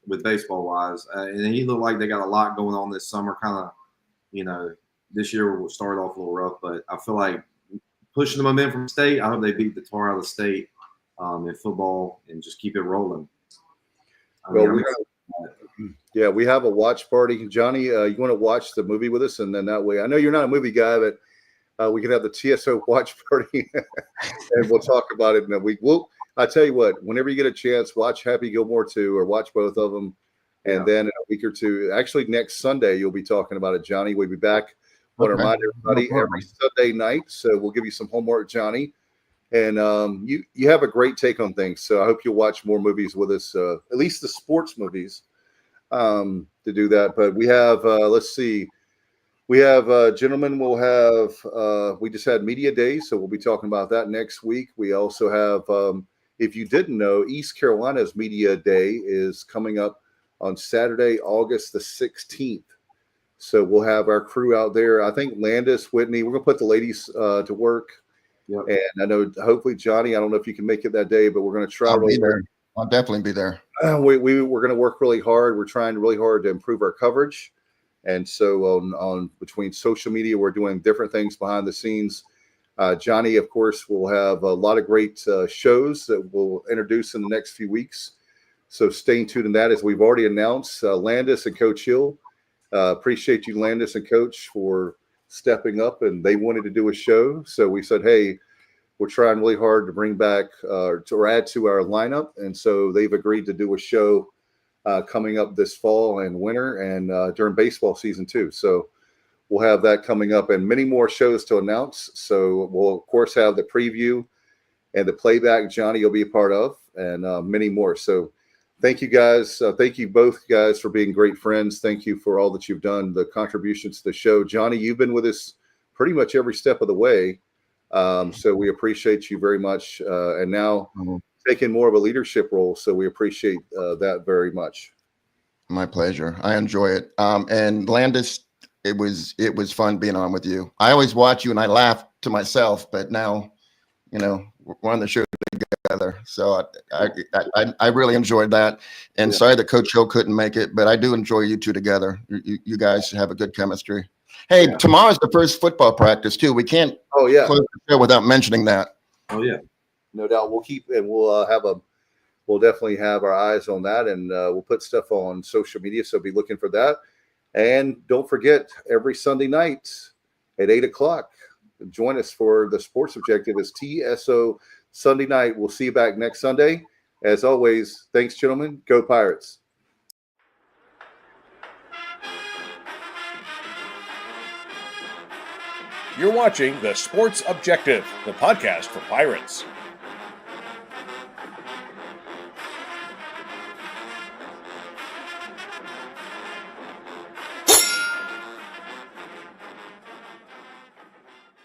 with Baseball Wise, and he looked like they got a lot going on this summer. Kind of, this year will start off a little rough, but I feel like pushing the momentum from state. I hope they beat the tar out of the state in football and just keep it rolling. We have a watch party. Johnny, you want to watch the movie with us? And then that way, I know you're not a movie guy, but we can have the TSO watch party and we'll talk about it in a week. I tell you what, whenever you get a chance, watch Happy Gilmore 2 or watch both of them. And then in a week or two, actually next Sunday, you'll be talking about it, Johnny. We'll be back. I want to remind everybody every Sunday night. So we'll give you some homework, Johnny. And you have a great take on things. So I hope you'll watch more movies with us, at least the sports movies, to do that. But we have, let's see. We have, gentlemen, we just had Media Day, so we'll be talking about that next week. We also have, if you didn't know, East Carolina's Media Day is coming up on Saturday, August the 16th. So we'll have our crew out there. I think Landis, Whitney, we're going to put the ladies to work. Yep. And I know, hopefully, Johnny, I don't know if you can make it that day, but we're going to try. I'll be there. I'll definitely be there. We're going to work really hard. We're trying really hard to improve our coverage. And so on between social media, we're doing different things behind the scenes. Johnny, of course, will have a lot of great shows that we'll introduce in the next few weeks. So stay tuned in that. As we've already announced, Landis and Coach Hill. Appreciate you, Landis and Coach, for stepping up. And they wanted to do a show. So we said, hey, we're trying really hard to bring back to add to our lineup. And so they've agreed to do a show coming up this fall and winter and during baseball season too. So we'll have that coming up and many more shows to announce. So we'll of course have the preview and the playback Johnny will be a part of and many more. So thank you guys. Thank you both guys for being great friends. Thank you for all that you've done, the contributions to the show. Johnny, you've been with us pretty much every step of the way. So we appreciate you very much. And now taking more of a leadership role. So we appreciate that very much. My pleasure. I enjoy it. And Landis, it was fun being on with you. I always watch you and I laugh to myself, but now, we're on the show together. So I really enjoyed that. And sorry that Coach Hill couldn't make it, but I do enjoy you two together. You guys have a good chemistry. Hey, tomorrow's the first football practice too. We can't close the show without mentioning that. Oh yeah. No doubt. We'll definitely have our eyes on that, and we'll put stuff on social media. So be looking for that. And don't forget, every Sunday night at 8 o'clock. Join us for the Sports Objective as TSO Sunday night. We'll see you back next Sunday. As always, thanks, gentlemen. Go Pirates. You're watching the Sports Objective, the podcast for Pirates.